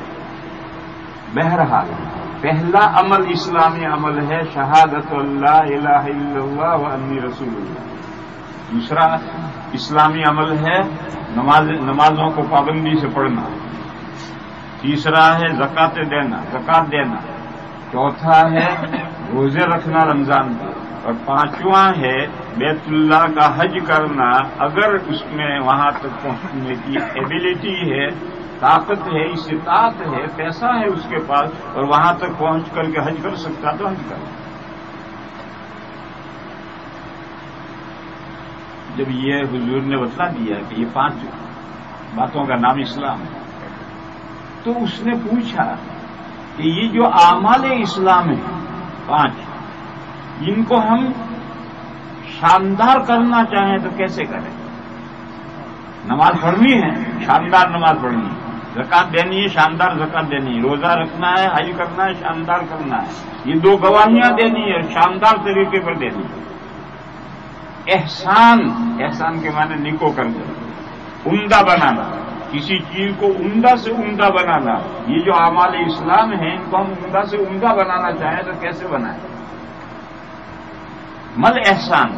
بہرحال پہلا عمل اسلامی عمل ہے شہادت اللہ الہ الا اللہ و انی رسول اللہ. دوسرا اسلامی عمل ہے نمازوں کو پابندی سے پڑھنا. تیسرا ہے زکات دینا. چوتھا ہے روزے رکھنا رمضان کے. اور پانچواں ہے بیت اللہ کا حج کرنا، اگر اس میں وہاں تک پہنچنے کی ایبلٹی ہے، طاقت ہے، استطاعت ہے، پیسہ ہے اس کے پاس اور وہاں تک پہنچ کر کے حج کر سکتا تو حج کرنا. جب یہ حضور نے بتلا دیا کہ یہ 5 باتوں کا نام اسلام ہے تو اس نے پوچھا کہ یہ جو اعمال اسلام ہیں 5، ان کو ہم شاندار کرنا چاہیں تو کیسے کریں؟ نماز پڑھنی ہے، شاندار نماز پڑھنی ہے. زکات دینی ہے، شاندار زکات دینی ہے. روزہ رکھنا ہے، حج کرنا ہے، شاندار کرنا ہے. یہ 2 گواہیاں دینی ہے، شاندار طریقے پر دینی ہے. احسان کے معنی نیکو کر دیں، عمدہ بنانا، کسی چیز کو عمدہ سے عمدہ بنانا. یہ جو اعمال اسلام ہیں ان کو ہم عمدہ سے عمدہ بنانا چاہیں تو کیسے بنائیں؟ مل احسان.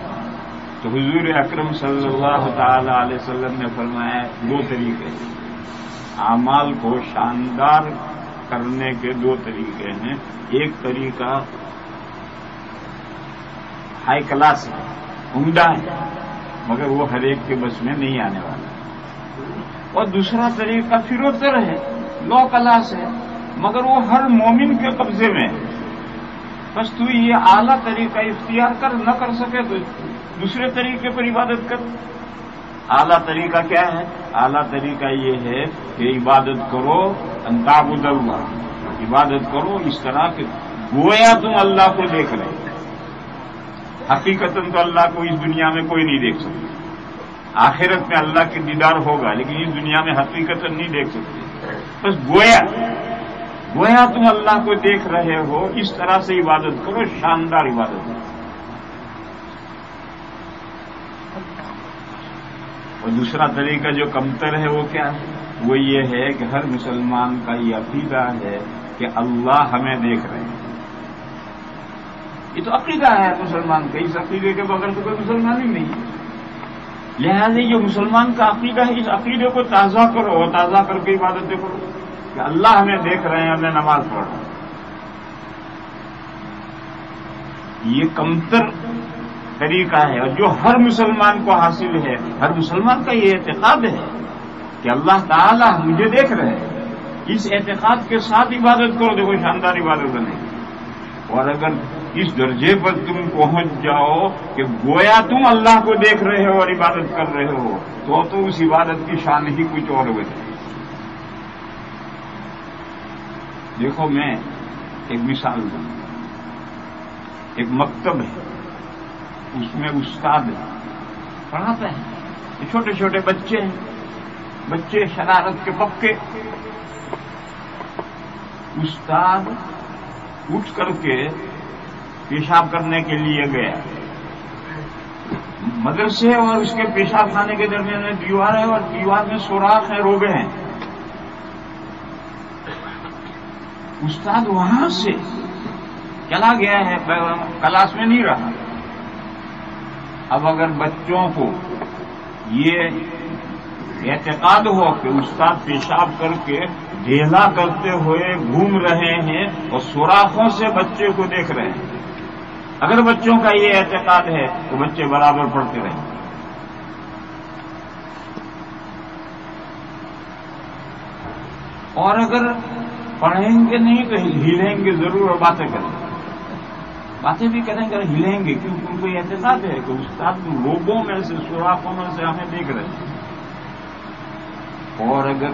تو حضور اکرم صلی اللہ تعالی علیہ وسلم نے فرمایا 2 طریقے. اعمال کو شاندار کرنے کے 2 طریقے ہیں. ایک طریقہ ہائی کلاس ہے، عمدہ ہے، مگر وہ ہر ایک کے بس میں نہیں آنے والا. اور دوسرا طریقہ فروتر ہے، لو کلاس ہے، مگر وہ ہر مومن کے قبضے میں ہے. بس تو یہ اعلیٰ طریقہ اختیار کر، نہ کر سکے تو دوسرے طریقے پر عبادت کر. اعلیٰ طریقہ کیا ہے؟ اعلیٰ طریقہ یہ ہے کہ عبادت کرو، ان تعبد اللہ، عبادت کرو اس طرح کہ گویا تم اللہ کو دیکھ رہے. حقیقتاً تو اللہ کو اس دنیا میں کوئی نہیں دیکھ سکتا. آخرت میں اللہ کے دیدار ہوگا لیکن اس دنیا میں حقیقتاً نہیں دیکھ سکتے. بس گویا تم اللہ کو دیکھ رہے ہو، اس طرح سے عبادت کرو، شاندار عبادت کرو. اور دوسرا طریقہ جو کمتر ہے وہ کیا ہے؟ وہ یہ ہے کہ ہر مسلمان کا یہ عقیدہ ہے کہ اللہ ہمیں دیکھ رہے ہیں. یہ تو عقیدہ ہے مسلمان کا، اس عقیدے کے بغیر تو کوئی مسلمان ہی نہیں ہے. لہذا جو مسلمان کا عقیدہ ہے اس عقیدے کو تازہ کرو، تازہ کر کے عبادتیں کرو کہ اللہ ہمیں دیکھ رہے ہیں، ہمیں نماز پڑھ رہے ہیں. یہ کمتر طریقہ ہے اور جو ہر مسلمان کو حاصل ہے. ہر مسلمان کا یہ اعتقاد ہے کہ اللہ تعالی مجھے دیکھ رہے ہیں. اس اعتقاد کے ساتھ عبادت کرو، دیکھو شاندار عبادت بنے گی. اور اگر اس درجے پر تم پہنچ جاؤ کہ گویا تم اللہ کو دیکھ رہے ہو اور عبادت کر رہے ہو تو اس عبادت کی شان ہی کچھ اور ہو جائے. دیکھو میں ایک مثال دوں. ایک مکتب ہے، اس میں استاد پڑھاتے ہیں، چھوٹے چھوٹے بچے ہیں، بچے شرارت کے پکے. استاد اٹھ کر کے پیشاب کرنے کے لیے گیا. مدرسے اور اس کے پیشاب خانے کے درمیان میں دیوار ہے اور دیوار میں سوراخ ہیں، روبے ہیں. استاد وہاں سے چلا گیا ہے، کلاس میں نہیں رہا. اب اگر بچوں کو یہ اعتقاد ہو کہ استاد پیشاب کر کے ڈھیلا کرتے ہوئے گھوم رہے ہیں اور سوراخوں سے بچے کو دیکھ رہے ہیں. اگر بچوں کا یہ اعتقاد ہے تو بچے برابر پڑھتے رہیں. اور اگر پڑھیں گے نہیں تو ہلیں گے ضرور اور باتیں کریں گے. باتیں بھی کریں گے اور ہلیں گے کیونکہ ان کو یہ اعتقاد ہے کہ استاد لوگوں میں سے سوراخوں میں سے ہمیں دیکھ رہے ہیں. اور اگر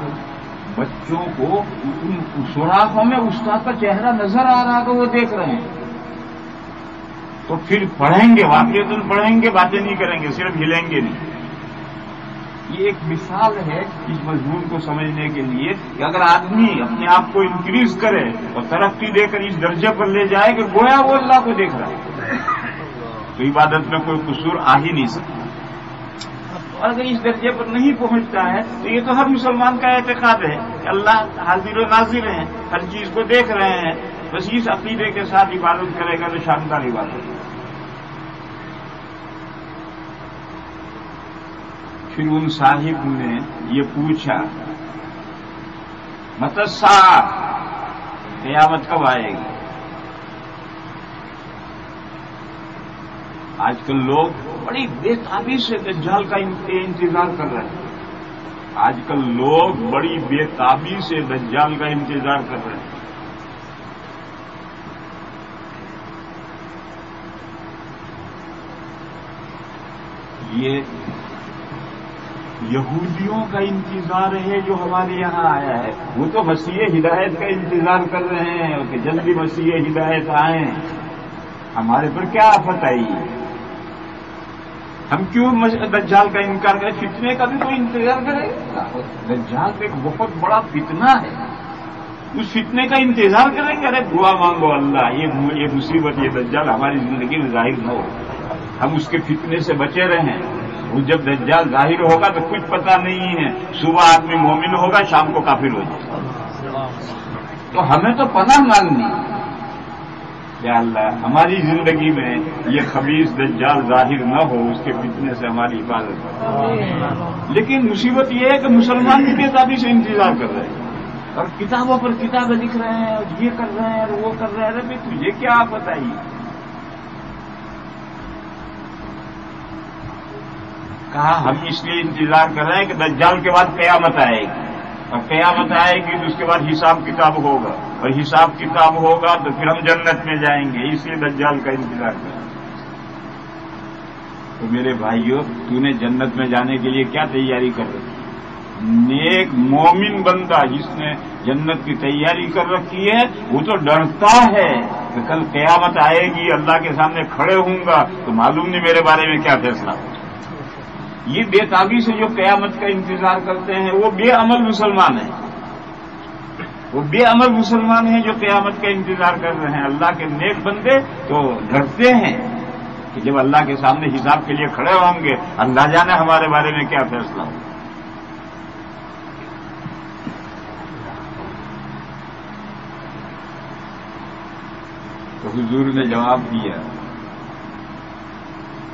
بچوں کو ان سوراخوں میں استاد کا چہرہ نظر آ رہا تو وہ دیکھ رہے ہیں تو پھر پڑھیں گے، واقعتاً پڑھیں گے، باتیں نہیں کریں گے، صرف ہلیں گے نہیں. یہ ایک مثال ہے اس مضمون کو سمجھنے کے لیے کہ اگر آدمی اپنے آپ کو انکریز کرے اور ترقی دے کر اس درجے پر لے جائے کہ گویا وہ اللہ کو دیکھ رہا ہے تو عبادت میں کوئی قصور آ ہی نہیں سکتا. اور اگر اس درجے پر نہیں پہنچتا ہے تو یہ تو ہر مسلمان کا اعتقاد ہے کہ اللہ حاضر و ناظر ہیں، ہر چیز کو دیکھ رہے ہیں. بس اس عقیدے کے ساتھ عبادت کرے گا تو شاندار عبادت ہے. پھر ان صاحب نے یہ پوچھا متی الساعہ، قیامت کب آئے گی؟ آج کل لوگ بڑی بے تابی سے دجال کا انتظار کر رہے ہیں. آج کل لوگ بڑی بے تابی سے دجال کا انتظار کر رہے ہیں. یہ یہودیوں کا انتظار ہے جو ہمارے یہاں آیا ہے. وہ تو مسیح ہدایت کا انتظار کر رہے ہیں کہ جلدی مسیح ہدایت آئیں. ہمارے پر کیا آفت آئی؟ ہم کیوں دجال کا انکار کریں؟ فتنے کا بھی کوئی انتظار کرے گا؟ دجال ایک بہت بڑا فتنہ ہے، اس فتنے کا انتظار کریں گے؟ ارے دعا مانگو اللہ یہ مصیبت، یہ دجال ہماری زندگی میں ظاہر نہ ہو، ہم اس کے فتنے سے بچے رہیں. وہ جب دجال ظاہر ہوگا تو کچھ پتہ نہیں ہے، صبح آدمی مومن ہوگا، شام کو کافر ہو جائے گا. تو ہمیں تو پناہ مانگنی یا اللہ ہماری زندگی میں یہ خبیث دجال ظاہر نہ ہو، اس کے فتنے سے ہماری حفاظت ہو. لیکن مصیبت یہ ہے کہ مسلمان بھی بے تابی سے انتظار کر رہے ہیں اور کتابوں پر کتابیں لکھ رہے ہیں اور یہ کر رہے ہیں اور وہ کر رہے ہیں. ارے بھائی تجھے کیا آفت آئی؟ کہا ہم اس لیے انتظار کر رہے ہیں کہ دجال کے بعد قیامت آئے گی اور قیامت آئے گی تو اس کے بعد حساب کتاب ہوگا اور حساب کتاب ہوگا تو پھر ہم جنت میں جائیں گے، اس لیے دجال کا انتظار کر رہے ہیں. تو میرے بھائیوں، تو نے جنت میں جانے کے لیے کیا تیاری کر رکھی؟ نیک مومن بندہ جس نے جنت کی تیاری کر رکھی ہے وہ تو ڈرتا ہے کہ کل قیامت آئے گی، اللہ کے سامنے کھڑے ہوں گا تو معلوم نہیں میرے بارے میں کیا فیصلہ ہو. یہ بے تابی سے جو قیامت کا انتظار کرتے ہیں وہ بے عمل مسلمان ہیں. وہ بے عمل مسلمان ہیں جو قیامت کا انتظار کر رہے ہیں. اللہ کے نیک بندے تو ڈرتے ہیں کہ جب اللہ کے سامنے حساب کے لیے کھڑے ہوں گے اللہ جانے ہمارے بارے میں کیا فیصلہ ہو. تو حضور نے جواب دیا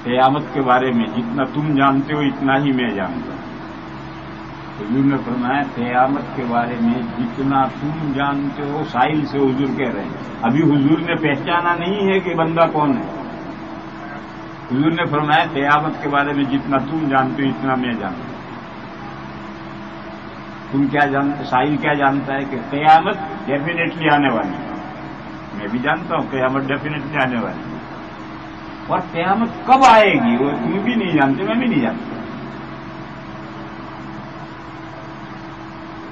قیامت کے بارے میں جتنا تم جانتے ہو اتنا ہی میں جانتا ہوں. حضور نے فرمایا قیامت کے بارے میں جتنا تم جانتے ہو. سائل سے حضور کہہ رہے ہیں، ابھی حضور نے پہچانا نہیں ہے کہ بندہ کون ہے. حضور نے فرمایا قیامت کے بارے میں جتنا تم جانتے ہو اتنا میں جانتا ہوں. تم کیا جانتے؟ سائل کیا جانتا ہے کہ قیامت ڈیفینیٹلی آنے والی ہے. میں بھی جانتا ہوں قیامت ڈیفینیٹلی آنے والی ہے، اور قیامت کب آئے گی وہ تم بھی نہیں جانتے، میں بھی نہیں جانتا.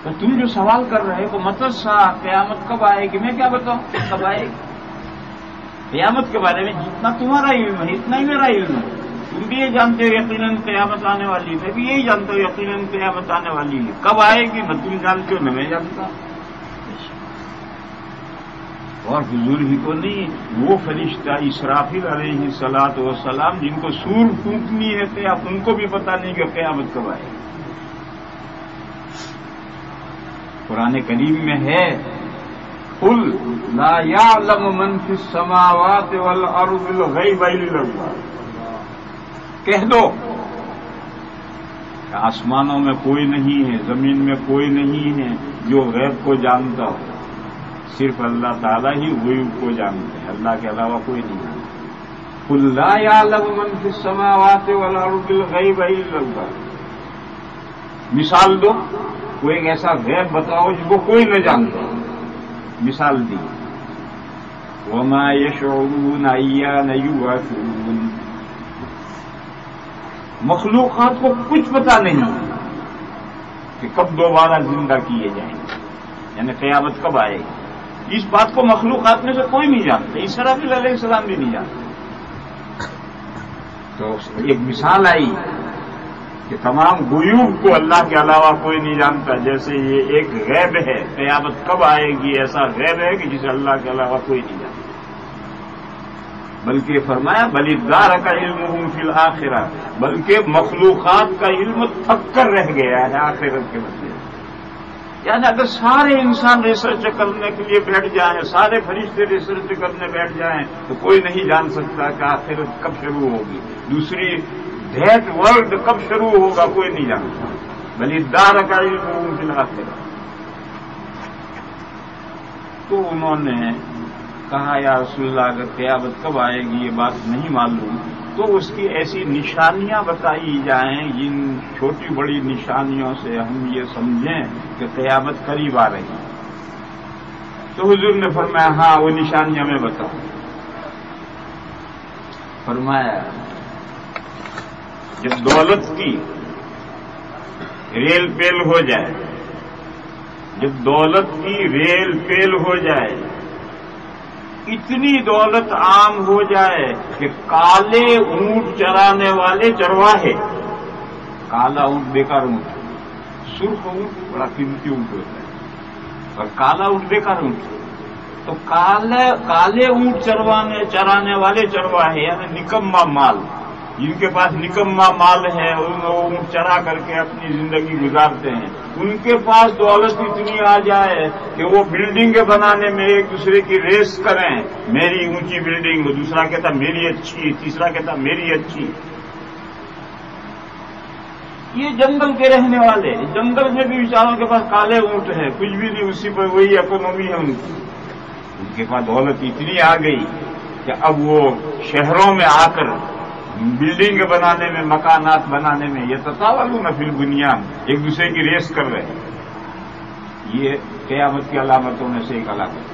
تو تم جو سوال کر رہے ہو متی الساعہ، قیامت کب آئے گی، میں کیا بتاؤں کب آئے گی. قیامت کے بارے میں جتنا تمہارا علم ہے اتنا ہی میرا علم ہے. تم بھی یہ جانتے ہو یقیناً قیامت آنے والی ہے، میں بھی یہی جانتا ہوں یقیناً قیامت آنے والی ہے. کب آئے گی نہ تم جانتے ہو نہ میں جانتا. اور حضور ہی کو نہیں، وہ فرشتہ اسرافیل علیہ الصلوۃ والسلام جن کو سور پھونکنی ہے ان کو بھی پتہ نہیں کہ قیامت کب آئے گی. قرآن کریم میں ہے قل لا يعلم من في السماوات والارض الغیب الا اللہ. کہہ دو آسمانوں میں کوئی نہیں ہے، زمین میں کوئی نہیں ہے جو غیب کو جانتا ہو، صرف اللہ تعالیٰ ہی غیب کو جانتے ہیں، اللہ کے علاوہ کوئی نہیں جانتا۔ قل لا يعلم من في السماوات والارض الغیب الا اللہ، مثال دو، کوئی ایک ایسا غیب بتاؤ جس کو کوئی نہ جانتا، مثال دی۔ وما يشعرون ايان يبعثون، مخلوقات کو کچھ پتا نہیں کہ کب دوبارہ زندہ کیے جائیں گے، یعنی قیامت کب آئے گی، اس بات کو مخلوقات میں سے کوئی نہیں جانتا، اسرافیل علیہ السلام بھی نہیں جانتے۔ تو ایک مثال آئی کہ تمام غیوب کو اللہ کے علاوہ کوئی نہیں جانتا، جیسے یہ ایک غیب ہے، قیامت کب آئے گی ایسا غیب ہے کہ جسے اللہ کے علاوہ کوئی نہیں جانتا۔ بلکہ فرمایا بل ادارک علمہم فی الآخرہ، بلکہ مخلوقات کا علم تھک کر رہ گیا ہے آخرت کے بدلے۔ یعنی اگر سارے انسان ریسرچ کرنے کے لیے بیٹھ جائیں، سارے فرشتے ریسرچ کرنے بیٹھ جائیں، تو کوئی نہیں جان سکتا کہ آخرت کب شروع ہوگی، دوسری دیٹ ورلڈ کب شروع ہوگا، کوئی نہیں جانتا۔ بل ادارک علمہم فی الآخرہ۔ تو انہوں نے کہا یا رسول اللہ اگر قیامت کب آئے گی یہ بات نہیں معلوم، تو اس کی ایسی نشانیاں بتائی جائیں جن چھوٹی بڑی نشانیوں سے ہم یہ سمجھیں کہ قیامت قریب آ رہی ہے۔ تو حضور نے فرمایا ہاں وہ نشانیاں میں بتاؤں۔ فرمایا جب دولت کی ریل پیل ہو جائے، جب دولت کی ریل پیل ہو جائے، اتنی دولت عام ہو جائے کہ کالے اونٹ چرانے والے چرواہے، کالا اونٹ بیکار اونٹ، سرخ اونٹ بڑا قیمتی اونٹ ہوتا ہے اور کالا اونٹ بیکار اونٹ، تو کالے اونٹ چرانے والے چرواہے یعنی نکما مال، جن کے پاس نکما مال ہے وہ اونٹ چرا کر کے اپنی زندگی گزارتے ہیں، ان کے پاس دولت اتنی آ جائے کہ وہ بلڈنگیں بنانے میں ایک دوسرے کی ریس کریں، میری اونچی بلڈنگ، وہ دوسرا کہتا میری اچھی، تیسرا کہتا میری اچھی۔ یہ جنگل کے رہنے والے، جنگل میں بھی بیچاروں کے پاس کالے اونٹ ہیں، کچھ بھی نہیں، اسی پر وہی اکانومی ہے ان کی، ان کے پاس دولت اتنی آ گئی کہ اب وہ شہروں میں آ کر بلڈنگ بنانے میں، مکانات بنانے میں یہ تطاولون فی البنیان، ایک دوسرے کی ریس کر رہے ہیں۔ یہ قیامت کی علامتوں میں سے ایک علامت۔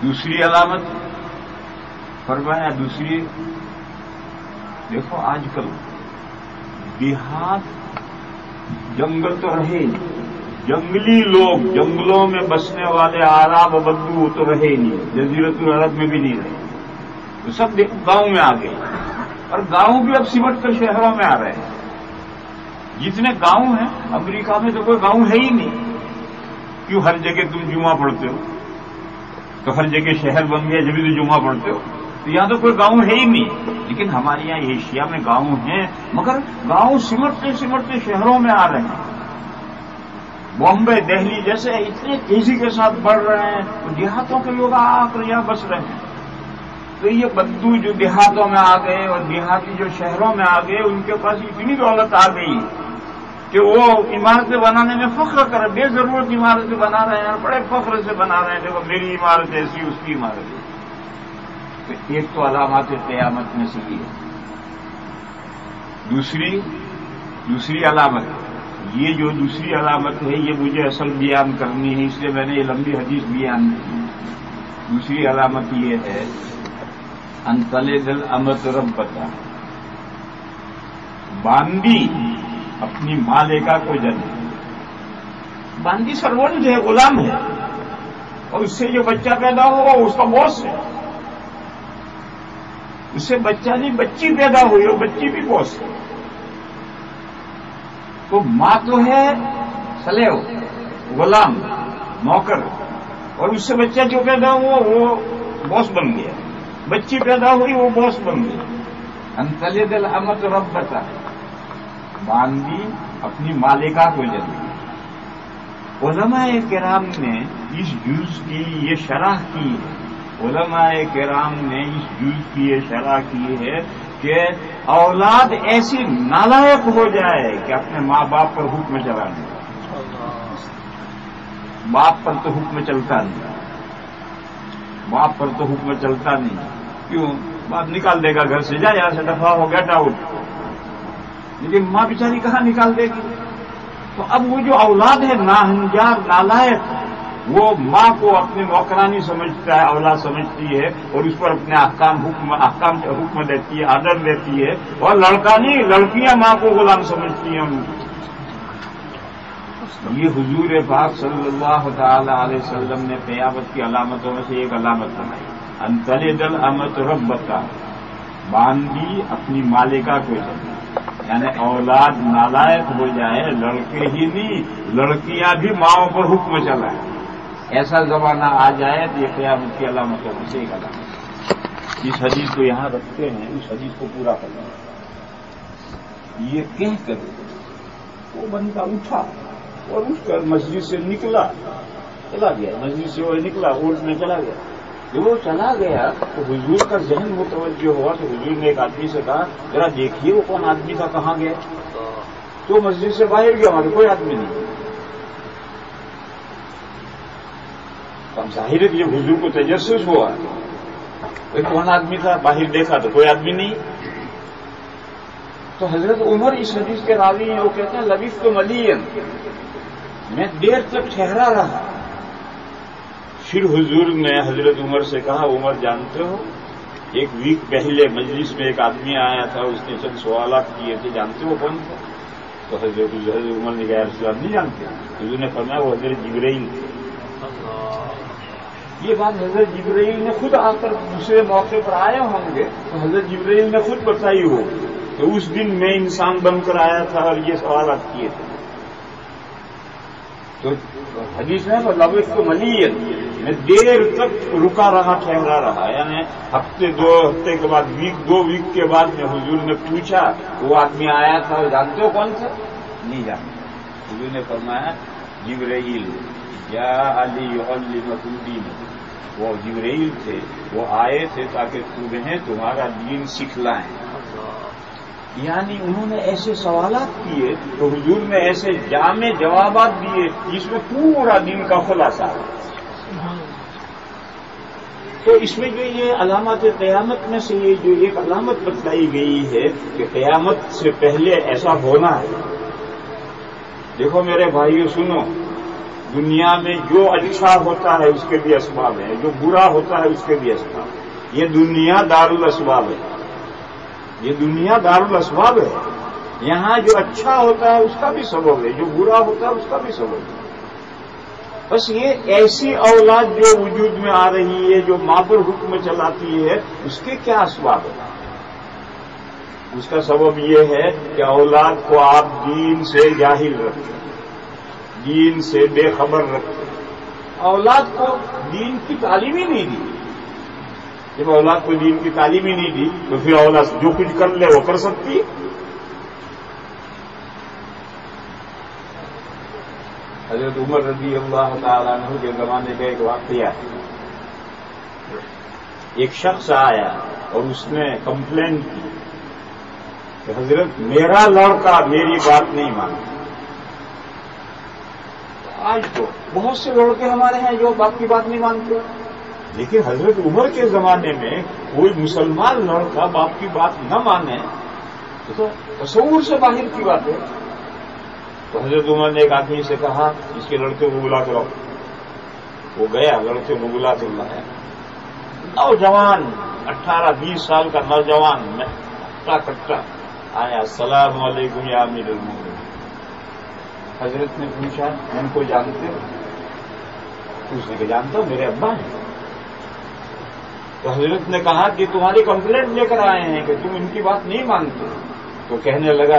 دوسری علامت فرمایا، دوسری دیکھو آج کل دیہات، جنگل تو رہے نہیں، جنگلی لوگ، جنگلوں میں بسنے والے آراب و بدو تو رہے نہیں، جزیرۃ العرب میں بھی نہیں رہے، تو سب گاؤں میں آ گئے، اور گاؤں بھی اب سمٹ کر شہروں میں آ رہے ہیں۔ جتنے گاؤں ہیں، امریکہ میں تو کوئی گاؤں ہے ہی نہیں، کیوں ہر جگہ تم جمعہ پڑھتے ہو، تو ہر جگہ شہر بن گیا جبھی تو جمعہ پڑھتے ہو، تو یہاں تو کوئی گاؤں ہے ہی نہیں۔ لیکن ہمارے یہاں ایشیا میں گاؤں ہیں، مگر گاؤں سمٹتے سمٹتے شہروں میں آ رہے ہیں۔ بامبے، دہلی جیسے اتنے تیزی کے ساتھ بڑھ رہے ہیں، تو دیہاتوں کے لوگ آ کر یہاں بس رہے ہیں۔ تو یہ بدو جو دیہاتوں میں آ گئے اور دیہاتی جو شہروں میں آ گئے، ان کے پاس اتنی دولت آ گئی کہ وہ عمارتیں بنانے میں فخر کر، بے ضرورت عمارتیں بنا رہے ہیں، بڑے فخر سے بنا رہے ہیں، دیکھو میری عمارت ایسی، اس کی عمارت ایسی۔ تو ایک تو علامات قیامت میں سے یہ ہے۔ دوسری علامت، یہ جو دوسری علامت ہے یہ مجھے اصل بیان کرنی ہے، اس لیے میں نے یہ لمبی حدیث بیان کی۔ دوسری علامت یہ ہے ان تلد الامۃ ربتہا، باندی اپنی مالکہ کو جنم۔ باندی سرونٹ ہے، غلام ہے، اور اس سے جو بچہ پیدا ہوگا اس کا باس ہے، اس سے بچہ نہیں بچی پیدا ہوئی اور بچی بھی باس ہے۔ تو ماں تو ہے سلیو، غلام، نوکر، اور اس سے بچہ جو پیدا ہوا وہ باس بن گیا، بچی پیدا ہوئی وہ باس بن گئی۔ ان تلد الامۃ ربتہا، باندی اپنی مالکہ کو جنم۔ علماء کرام نے اس جز کی یہ شرح کی ہے، علماء کرام نے اس جز کی یہ شرح کی ہے کہ اولاد ایسی نالائق ہو جائے کہ اپنے ماں باپ پر حکم چلانے، باپ پر تو حکم چلتا نہیں، باپ پر تو حکم چلتا نہیں، کیوں؟ باپ نکال دے گا گھر سے، جا یہاں سے دفعہ ہو گیٹ آؤٹ، لیکن ماں بیچاری کہاں نکال دے گی؟ تو اب وہ جو اولاد ہے ناہنجار نالائق، وہ ماں کو اپنی نوکرانی سمجھتا ہے، اولاد سمجھتی ہے، اور اس پر اپنے حکم دیتی ہے، آرڈر دیتی ہے، اور لڑکا نہیں، لڑکیاں ماں کو غلام سمجھتی ہیں ان کو۔ یہ حضور پاک صلی اللہ تعالی علیہ وسلم نے قیامت کی علامتوں میں سے ایک علامت بنائی، ان تلد الامۃ ربتها، باندی اپنی مالکہ کو جائے، یعنی اولاد نالائق ہو جائے، لڑکے ہی نہیں لڑکیاں بھی ماؤں پر حکم چلائیں، ایسا زمانہ آ جائے تو یہ قیامت کی علامتوں میں سے ایک علامت۔ اس حدیث کو یہاں رکھتے ہیں، اس حدیث کو پورا کرنا، یہ کہہ کر وہ بندہ اٹھا اور اٹھ کر مسجد سے نکلا، چلا گیا، مسجد سے وہ نکلا، اونٹ میں چلا گیا۔ جب وہ چلا گیا تو حضور کا ذہن متوجہ ہوا، تو حضور نے ایک آدمی سے کہا ذرا دیکھیے وہ کون آدمی تھا، کہاں گیا؟ تو مسجد سے باہر گیا، وہاں کوئی آدمی نہیں۔ اب ظاہر ہے کہ جب حضور کو تجسس ہوا کوئی کون آدمی تھا، باہر دیکھا تو کوئی آدمی نہیں۔ تو حضرت عمر اس حدیث کے راوی ہیں، وہ کہتے ہیں لبثت ملیا، میں دیر تک ٹھہرا رہا۔ پھر حضور نے حضرت عمر سے کہا عمر جانتے ہو ایک ویک پہلے مجلس میں ایک آدمی آیا تھا، اس نے چند سوالات کیے تھے، جانتے ہو کون تھا؟ تو حضرت عمر نے کہا رسول اللہ نہیں جانتے۔ حضور نے فرمایا وہ حضرت جبرائیل تھے۔ یہ بات حضرت جبرائیل نے خود آ کر دوسرے موقع پر آئے ہوں گے تو حضرت جبرائیل نے خود بتائی ہو کہ اس دن میں انسان بن کر آیا تھا اور یہ سوالات کیے تھے۔ تو حدیث میں لبثت ملیا، میں دیر تک رکا رہا، ٹھہرا رہا، یعنی ہفتے دو ہفتے کے بعد دو ویک کے بعد میں حضور نے پوچھا وہ آدمی آیا تھا اور جانتے ہو کون تھا؟ نہیں جانتے۔ حضور نے فرمایا جبرائیل یا علی یعلمکم دینکم، وہ جبرائیل تھے، وہ آئے تھے تاکہ تمہیں تمہارا دین سکھلائیں۔ یعنی انہوں نے ایسے سوالات کیے تو حضور نے ایسے جامع جوابات دیے جس میں پورا دین کا خلاصہ ہے۔ تو اس میں جو یہ علامات قیامت میں سے یہ جو ایک علامت بتلائی گئی ہے کہ قیامت سے پہلے ایسا ہونا ہے۔ دیکھو میرے بھائیو سنو، دنیا میں جو اچھا ہوتا ہے اس کے بھی اسباب ہیں، جو برا ہوتا ہے اس کے بھی اسباب ہیں۔ یہ دنیا دارالاسباب ہے، یہ دنیا دارالاسباب ہے۔ یہاں جو اچھا ہوتا ہے اس کا بھی سبب ہے، جو برا ہوتا ہے اس کا بھی سبب ہے۔ بس یہ ایسی اولاد جو وجود میں آ رہی ہے، جو ماں پر حکم چلاتی ہے، اس کے کیا اسباب ہے؟ اس کا سبب یہ ہے کہ اولاد کو آپ دین سے جاہل رکھیں، دین سے بے خبر رکھیں، اولاد کو دین کی تعلیم ہی نہیں دی۔ جب اولاد کو دین کی تعلیم ہی نہیں دی تو پھر اولاد جو کچھ کر لے وہ کر سکتی ہے۔ حضرت عمر رضی اللہ تعالیٰ عنہ کے زمانے کا ایک واقعہ ہے، ایک شخص آیا اور اس نے کمپلین کی کہ حضرت میرا لڑکا میری بات نہیں مانتا۔ آج تو بہت سے لڑکے ہمارے ہیں جو باپ کی بات نہیں مانتے، لیکن حضرت عمر کے زمانے میں کوئی مسلمان لڑکا باپ کی بات نہ مانے تو تصور سے باہر کی بات ہے۔ تو حضرت عمر نے ایک آدمی سے کہا اس کے لڑکے کو بلا کر آؤ۔ وہ گیا، لڑکے کو بلا کر لایا، نوجوان 18-20 سال کا نوجوان کٹا کٹا آیا، السلام علیکم یا امیر المومنین۔ حضرت نے پوچھا ان کو جانتے ہو؟ اس نے کہ جانتا ہوں، میرے ابا ہیں۔ تو حضرت نے کہا کہ تمہاری کمپلینٹ لے کر آئے ہیں کہ تم ان کی بات نہیں مانتے۔ تو کہنے لگا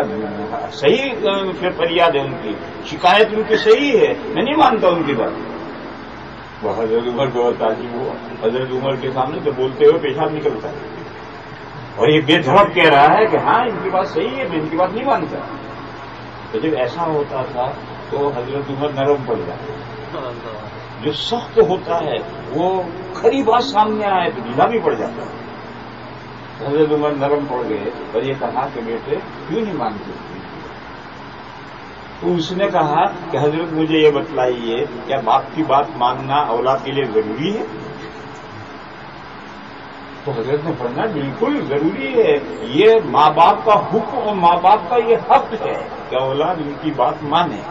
صحیح فریاد ہے ان کی، شکایت ان کی صحیح ہے، میں نہیں مانتا ان کی بات۔ وہ حضرت عمر کو تعجب ہوا، حضرت عمر کے سامنے تو بولتے ہوئے پیشاب نکلتا ہے اور یہ بے دھڑک کہہ رہا ہے کہ ہاں ان کی بات صحیح ہے، میں ان کی بات نہیں مانتا۔ تو جب ایسا ہوتا تھا تو حضرت عمر نرم پڑ جاتا، جو سخت ہوتا ہے وہ کھری بات سامنے آئے تو ڈھیلا بھی پڑ جاتا ہے۔ حضرت عمر نرم پڑ گئے اور یہ کہا کہ بیٹے کیوں نہیں مانتے؟ تو اس نے کہا کہ حضرت مجھے یہ بتلائیے کیا باپ کی بات ماننا اولاد کے لیے ضروری ہے؟ تو حضرت نے فرمایا بالکل ضروری ہے، یہ ماں باپ کا حکم اور ماں باپ کا یہ حق ہے کہ اولاد ان کی بات مانے۔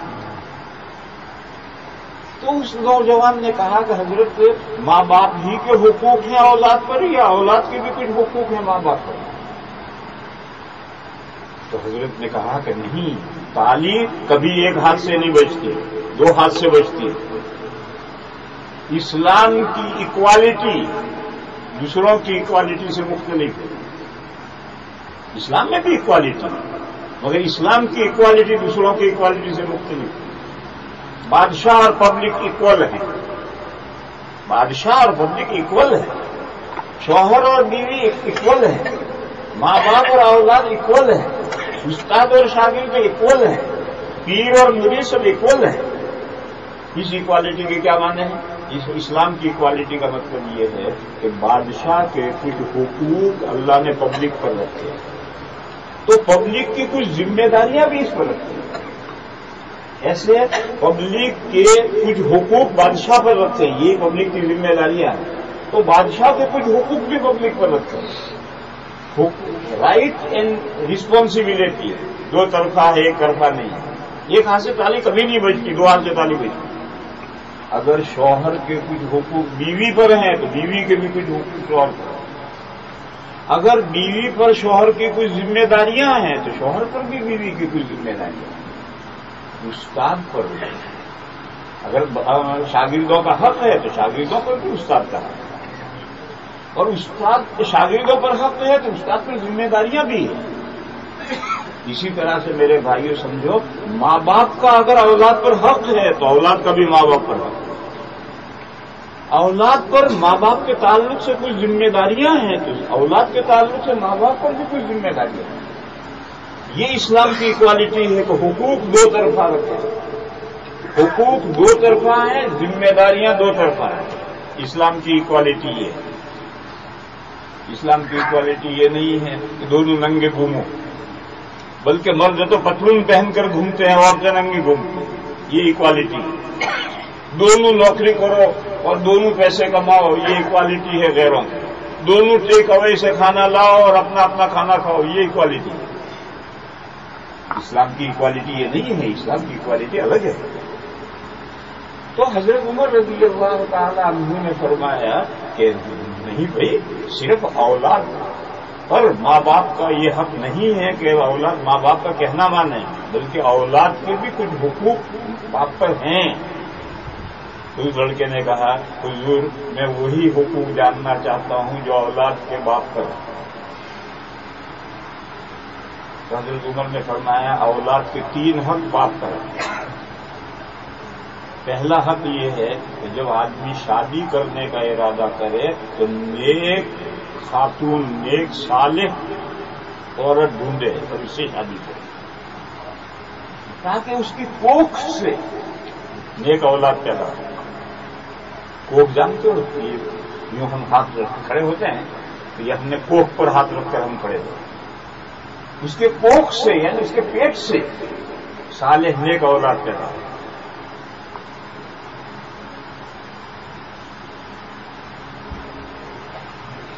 تو اس نوجوان نے کہا کہ حضرت ماں باپ ہی کے حقوق ہیں اولاد پر یا اولاد کے بھی کچھ حقوق ہیں ماں باپ پر؟ تو حضرت نے کہا کہ نہیں، تعلیم کبھی ایک ہاتھ سے نہیں بچتی، دو ہاتھ سے بچتی ہے۔ اسلام کی ایکوالٹی دوسروں کی ایکوالٹی سے مختلف ہے۔ اسلام میں بھی ایکوالٹی مگر اسلام کی ایکوالٹی دوسروں کی ایکوالٹی سے مختلف ہے۔ بادشاہ اور پبلک ایکول ہیں، بادشاہ اور پبلک ایکول ہے، شوہر اور بیوی ایکول ہے، ماں باپ اور اولاد ایکول ہے، استاد اور شاگرد ایکول ہیں، پیر اور مرید سب ایکول ہیں۔ اس ایکوالٹی کے کیا معنی ہیں؟ اس اسلام کی ایکوالٹی کا مطلب یہ ہے کہ بادشاہ کے کچھ حقوق اللہ نے پبلک پر رکھے تو پبلک کی کچھ ذمہ داریاں بھی اس پر رکھی۔ ایسے پبلک کے کچھ حقوق بادشاہ پر رکھتے ہیں، یہ پبلک کی ذمہ داریاں ہیں، تو بادشاہ کے کچھ حقوق بھی پبلک پر رکھتے ہیں۔ رائٹ اینڈ ریسپانسبلٹی دو طرفہ ہے، ایک طرفہ نہیں ہے۔ ایک ہاتھ سے تالی کبھی نہیں بجتی، دو ہاتھ سے تالی بجتی۔ اگر شوہر کے کچھ حقوق بیوی پر ہیں تو بیوی کے بھی کچھ حقوق شوہر پر ہیں۔ اگر بیوی پر شوہر کی کچھ ذمہ داریاں ہیں تو شوہر پر بھی بیوی کی کچھ ذمہ داریاں ہیں۔ استاد پر بھی، اگر شاگردوں کا حق ہے تو شاگردوں پر بھی استاد کا حق ہے، اور استاد شاگردوں پر حق ہے تو استاد پر ذمہ داریاں بھی ہیں۔ اسی طرح سے میرے بھائیوں سمجھو، ماں باپ کا اگر اولاد پر حق ہے تو اولاد کا بھی ماں باپ پر حق ہے۔ اولاد پر ماں باپ کے تعلق سے کچھ ذمہ داریاں ہیں تو اولاد کے تعلق سے ماں باپ پر بھی کچھ ذمہ داریاں ہیں۔ یہ اسلام کی ایکوالٹی ہے کہ حقوق دو طرفہ رکھے، حقوق دو طرفہ ہیں، ذمہ داریاں دو طرفہ ہیں۔ اسلام کی ایکوالٹی یہ ہے۔ اسلام کی ایکوالٹی یہ نہیں ہے کہ دونوں ننگے گھومو، بلکہ مرد تو پتلون پہن کر گھومتے ہیں، عورتیں ننگی گھومتی ہیں، یہ ایکوالٹی ہے۔ دونوں نوکری کرو اور دونوں پیسے کماؤ، یہ ایکوالٹی ہے غیروں کی۔ دونوں ٹیک اوے سے کھانا لاؤ اور اپنا اپنا کھانا کھاؤ، یہ ایکوالٹی ہے۔ اسلام کی ایکوالٹی یہ نہیں ہے، اسلام کی ایکوالٹی الگ ہے۔ تو حضرت عمر رضی اللہ تعالی عنہ نے فرمایا کہ نہیں بھائی، صرف اولاد پر ماں باپ کا یہ حق نہیں ہے کہ اولاد ماں باپ کا کہنا مانے، بلکہ اولاد کے بھی کچھ حقوق باپ پر ہیں۔ تو اس لڑکے نے کہا حضور میں وہی حقوق جاننا چاہتا ہوں جو اولاد کے باپ پر ہے۔ حضرت عمر نے فرمایا اولاد کے تین حق باپ پر ہیں۔ پہلا حق یہ ہے کہ جب آدمی شادی کرنے کا ارادہ کرے تو نیک خاتون، نیک صالح عورت ڈھونڈے اور اس سے شادی کرے تاکہ اس کی کوکھ سے نیک اولاد پیدا ہو۔ کوکھ جانتے ہو، یوں ہم ہاتھ رکھ کے کھڑے ہوتے ہیں تو یہ ہم نے کوکھ پر ہاتھ رکھ کر ہم کھڑے ہوتے، اس کے کوکھ سے یعنی اس کے پیٹ سے صالح نیک اولاد پیدا ہو۔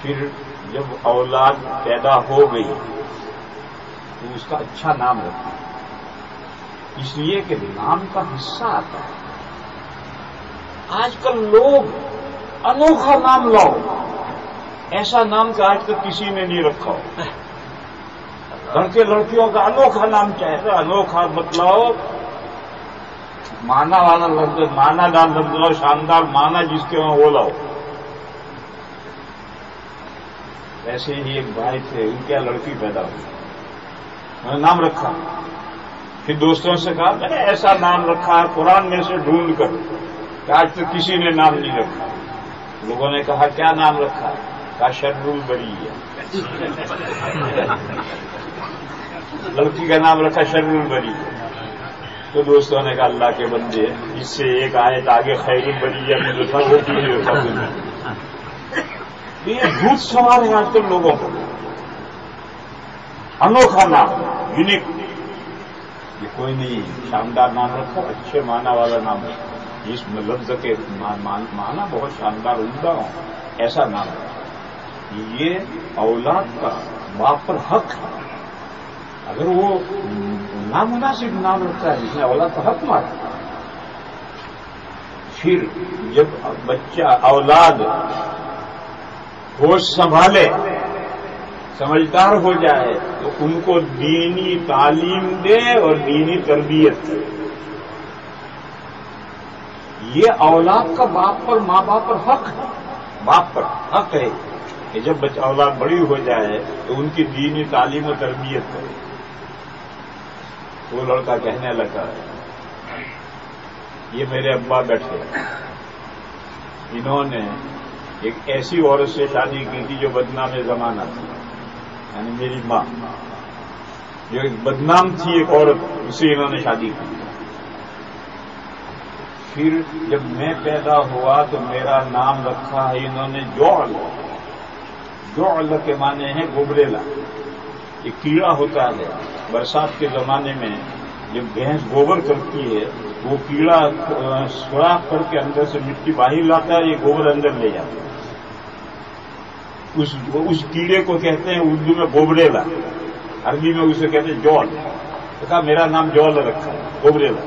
پھر جب اولاد پیدا ہو گئی تو اس کا اچھا نام رکھنا، اس لیے کہ نام کا حصہ آتا ہے۔ آج کل لوگ انوکھا نام لاؤ، ایسا نام کہ آج تک کسی نے نہیں رکھا ہو۔ لڑکے لڑکیوں کا انوکھا نام چاہے، انوکھا بتلاؤ، مانا والا لفظ، مانا دار لفظ لاؤ، شاندار مانا جس کے وہاں وہ لاؤ۔ ایسے ہی ایک بھائی تھے، ان کے لڑکی پیدا ہوئی، انہوں نے نام رکھا، پھر دوستوں سے کہا میں نے ایسا نام رکھا ہے قرآن میں سے ڈھونڈ کر کہ آج تک کسی نے نام نہیں رکھا۔ لوگوں نے کہا کیا نام رکھا ہے؟ کہا شر البریہ۔ لڑکی کا نام رکھا شر البریہ۔ تو دوستوں نے کہا اللہ کے بندے، اس سے ایک آیت آگے خیر البریہ میں جو تھا وہ بھی نہیں رکھا۔ یہ جھوٹ سوال ہے آج کل لوگوں کو، انوکھا نام، یونیک. یہ کوئی نہیں شاندار نام رکھو، اچھے معنی والا نام رکھو، جس لفظ کے معنی بہت شاندار عمدہ ہو، ایسا نام رکھو. یہ اولاد کا باپ پر حق ہے. اگر وہ نامناسب نام رکھتا ہے جس نے اولاد کا حق مارا، پھر جب بچہ اولاد ہوش سنبھالے، سمجھدار ہو جائے، تو ان کو دینی تعلیم دے اور دینی تربیت دے. یہ اولاد کا باپ پر، ماں باپ پر حق ہے. باپ پر حق ہے کہ جب بچہ اولاد بڑی ہو جائے تو ان کی دینی تعلیم و تربیت کرے. وہ لڑکا کہنے لگا، یہ میرے ابا بیٹھے، انہوں نے ایک ایسی عورت سے شادی کی تھی جو بدنام زمانہ تھی، یعنی میری ماں جو ایک بدنام تھی، ایک عورت، اسے انہوں نے شادی کی. پھر جب میں پیدا ہوا تو میرا نام رکھا ہے انہوں نے جعل. جعل کے معنی ہے گوبریلا. یہ کیڑا ہوتا ہے برسات کے زمانے میں، جب بھینس گوبر کرتی ہے وہ کیڑا سوراخ کر کے اندر سے مٹی باہر لاتا ہے، یہ گوبر اندر لے جاتا ہے. اس کیڑے کو کہتے ہیں اردو میں گوبریلا، عربی میں اسے کہتے ہیں جعل. کہا میرا نام جعل رکھا ہے، گوبریلا.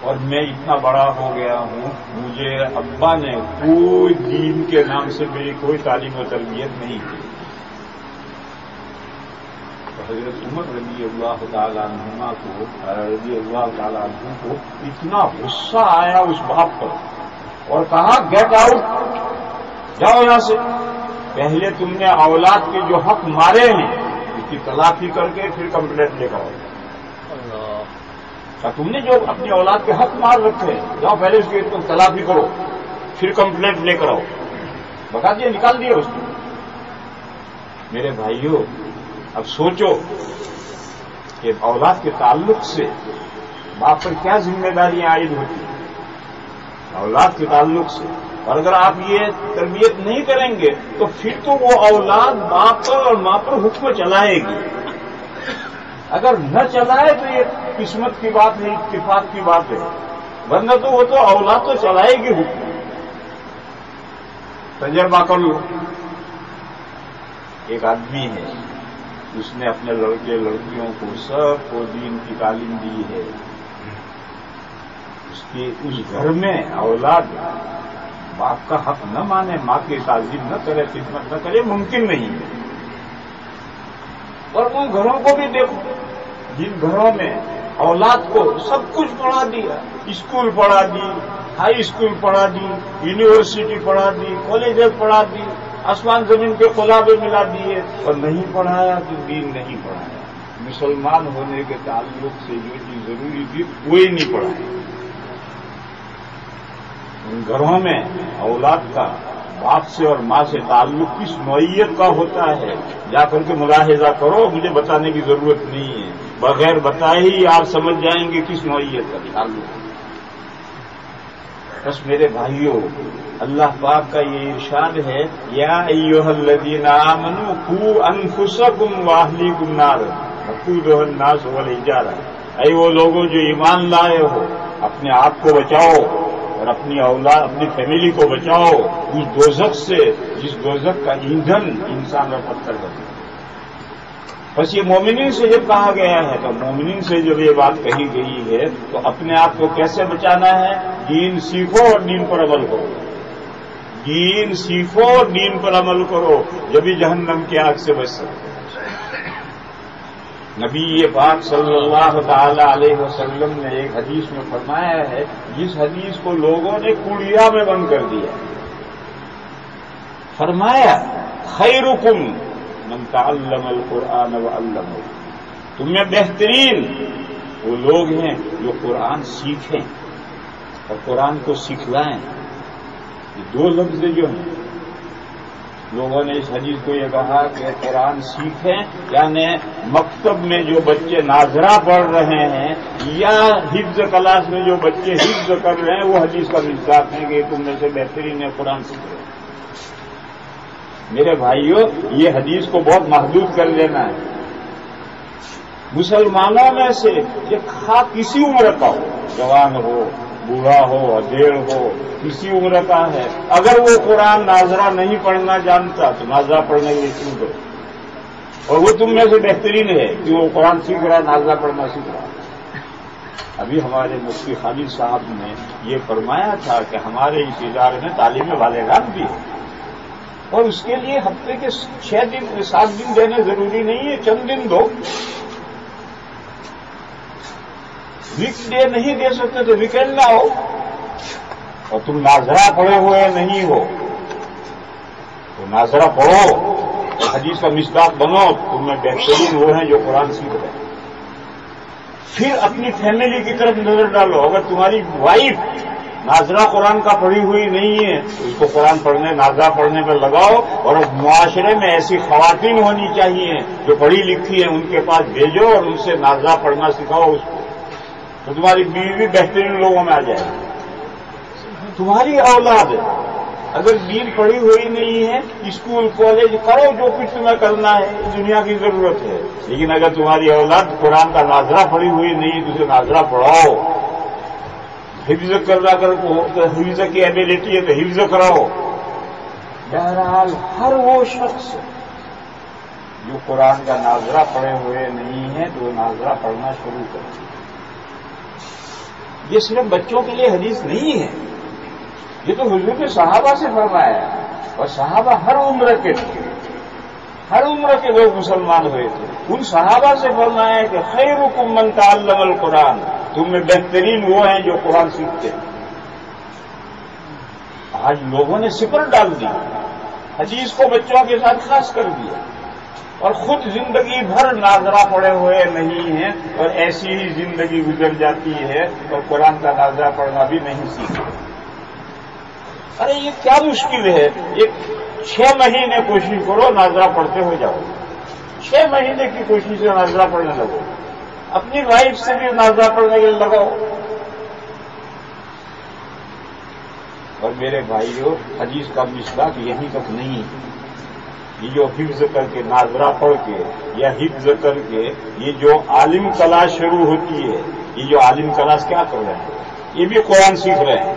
اور میں اتنا بڑا ہو گیا ہوں، مجھے ابا نے کوئی دین کے نام سے میری کوئی تعلیم و تربیت نہیں کی. حضرت عمر رضی اللہ تعالیٰ عنہ کو اتنا غصہ آیا اس باپ پر، اور کہا گیٹ آؤٹ، جاؤ یہاں سے. پہلے تم نے اولاد کے جو حق مارے ہیں اس کی تلافی کر کے پھر کمپلینٹ لے کر آؤ. تم نے جو اپنی اولاد کے حق مار رکھے، جاؤ پہلے اس کی تلافی کرو پھر کمپلینٹ لے کر آؤ. بتا دیا، نکال دیا اس کو. میرے بھائیوں، اب سوچو کہ اولاد کے تعلق سے باپ پر کیا ذمہ داریاں عائد ہوتی ہیں اولاد کے تعلق سے. اور اگر آپ یہ تربیت نہیں کریں گے تو پھر تو وہ اولاد باپ پر اور ماں پر حکم چلائے گی. اگر نہ چلائے تو یہ قسمت کی بات نہیں، اتفاق کی بات ہے، ورنہ تو وہ تو اولاد تو چلائے گی حکم. تجربہ کر لو. ایک آدمی ہے، اس نے اپنے لڑکے لڑکیوں کو سب کو دین کی تعلیم دی ہے. اس گھر میں اولاد باپ کا حق نہ مانے، ماں کی تعظیم نہ کرے، خدمت نہ کرے، ممکن نہیں ہے. اور ان گھروں کو بھی دیکھو جن گھروں میں اولاد کو سب کچھ پڑھا دیا، اسکول پڑھا دی، ہائی اسکول پڑھا دی، یونیورسٹی پڑھا دی، کالجز پڑھا دی، آسمان زمین کے خلابے ملا دیے، اور نہیں پڑھایا تو دین نہیں پڑھایا. مسلمان ہونے کے تعلق سے جو چیز ضروری تھی وہی نہیں پڑھایا. ان گھروں میں اولاد کا باپ سے اور ماں سے تعلق کس نوعیت کا ہوتا ہے، جا کر کے ملاحظہ کرو. مجھے بتانے کی ضرورت نہیں ہے، بغیر بتائے ہی آپ سمجھ جائیں گے کس نوعیت کا تعلق ہے. بس میرے بھائیوں، اللہ پاک کا یہ ارشاد ہے، یا ایھا الذین آمنوا قوا انفسکم واہلیکم نارا وقودھا الناس والحجارہ. اے وہ لوگوں جو ایمان لائے ہو، اپنے آپ کو بچاؤ اور اپنی اولاد، اپنی فیملی کو بچاؤ اس دوزخ سے جس دوزخ کا ایندھن انسان اور پتھر بنے. بس یہ مومنین سے جب کہا گیا ہے تو مومنین سے جب یہ بات کہی گئی ہے تو اپنے آپ کو کیسے بچانا ہے؟ دین سیکھو اور دین پر عمل کرو. دین سیکھو اور دین پر عمل کرو، جبھی جہنم کی آگ سے بچ سکتے. نبی پاک صلی اللہ تعالی علیہ وسلم نے ایک حدیث میں فرمایا ہے، جس حدیث کو لوگوں نے کڑیا میں بند کر دیا. فرمایا خیرکم من تعلم القرآن وعلمہ. تم میں بہترین وہ لوگ ہیں جو قرآن سیکھیں اور قرآن کو سکھلائیں. یہ دو لفظ جو ہیں، لوگوں نے اس حدیث کو یہ کہا کہ قرآن سیکھیں، یعنی مکتب میں جو بچے ناظرہ پڑھ رہے ہیں یا حفظ کلاس میں جو بچے حفظ کر رہے ہیں، وہ حدیث کا مصداق ہے کہ تم میں سے بہترین ہے قرآن سیکھ رہے ہیں. میرے بھائیوں، یہ حدیث کو بہت محدود کر لینا ہے. مسلمانوں میں سے یہ کسی عمر کا ہو، جوان ہو، بوڑھا ہو، ادھیڑ ہو، کسی عمر کا ہے، اگر وہ قرآن ناظرہ نہیں پڑھنا جانتا تو ناظرہ پڑھنے کے لیے شروع کرو، اور وہ تم میں سے بہترین ہے کہ وہ قرآن سیکھ رہا ہے، ناظرہ پڑھنا سیکھ رہا ہے۔ ابھی ہمارے مفتی خالد صاحب نے یہ فرمایا تھا کہ ہمارے اس ادارے میں تعلیم بالغات بھی ہے، اور اس کے لیے ہفتے کے 6 دن 7 دن دینے ضروری نہیں ہے، چند دن دو۔ ویک ڈے نہیں دے سکتے تو ویکینڈ نہ ہو، اور تم ناظرہ پڑھے ہوئے نہیں ہو تو ناظرہ پڑھو، حدیث کا مصداق بنو، تم میں بہترین وہ ہیں جو قرآن سیکھ رہے ہیں۔ پھر اپنی فیملی کی طرف نظر ڈالو، اگر تمہاری وائف ناظرہ قرآن کا پڑھی ہوئی نہیں ہے تو اس کو قرآن پڑھنے، ناظرہ پڑھنے پر لگاؤ، اور معاشرے میں ایسی خواتین ہونی چاہیے جو پڑھی لکھی ہیں، ان کے پاس بھیجو اور ان سے ناظرہ پڑھنا سکھاؤ اس کو، تو تمہاری بیوی بھی بہترین لوگوں میں آ جائے گی۔ تمہاری اولاد اگر دین پڑھی ہوئی نہیں ہے، اسکول کالج کرو جو کچھ تمہیں کرنا ہے، دنیا کی ضرورت ہے، لیکن اگر تمہاری اولاد قرآن کا ناظرہ پڑھی ہوئی نہیں ہے تو اسے ناظرہ پڑھاؤ۔ حفظ کرنا حفظ کی ایبلٹی ہے تو حفظ کراؤ۔ بہرحال ہر وہ شخص جو قرآن کا ناظرہ پڑھے ہوئے نہیں ہے تو وہ ناظرہ پڑھنا شروع کرے۔ یہ صرف بچوں کے لیے حدیث نہیں ہے، یہ تو حضور نے صحابہ سے فرمایا ہے، اور صحابہ ہر عمر کے تھے، ہر عمر کے لوگ مسلمان ہوئے تھے۔ ان صحابہ سے فرمایا ہے کہ خیرکم من تعلم القرآن، تم میں بہترین وہ ہیں جو قرآن سیکھتے ہیں۔ آج لوگوں نے صفر ڈال دی، حدیث کو بچوں کے ساتھ خاص کر دیا، اور خود زندگی بھر ناظرہ پڑھے ہوئے نہیں ہیں، اور ایسی ہی زندگی گزر جاتی ہے اور قرآن کا ناظرہ پڑھنا بھی نہیں سیکھتے۔ ارے یہ کیا مشکل ہے، یہ 6 مہینے کوشش کرو، ناظرہ پڑھتے ہو جاؤ، 6 مہینے کی کوشش سے ناظرہ پڑھنے لگو، اپنی وائف سے بھی ناظرہ پڑھنے کے لیے لگاؤ۔ اور میرے بھائیوں، حدیث کا مصداق یہیں تک نہیں، یہ جو حفظ کر کے ناظرہ پڑھ کے یا حفظ کر کے یہ جو عالم کلاس شروع ہوتی ہے، یہ جو عالم کلاس کیا کر رہے ہیں؟ یہ بھی قرآن سیکھ رہے ہیں۔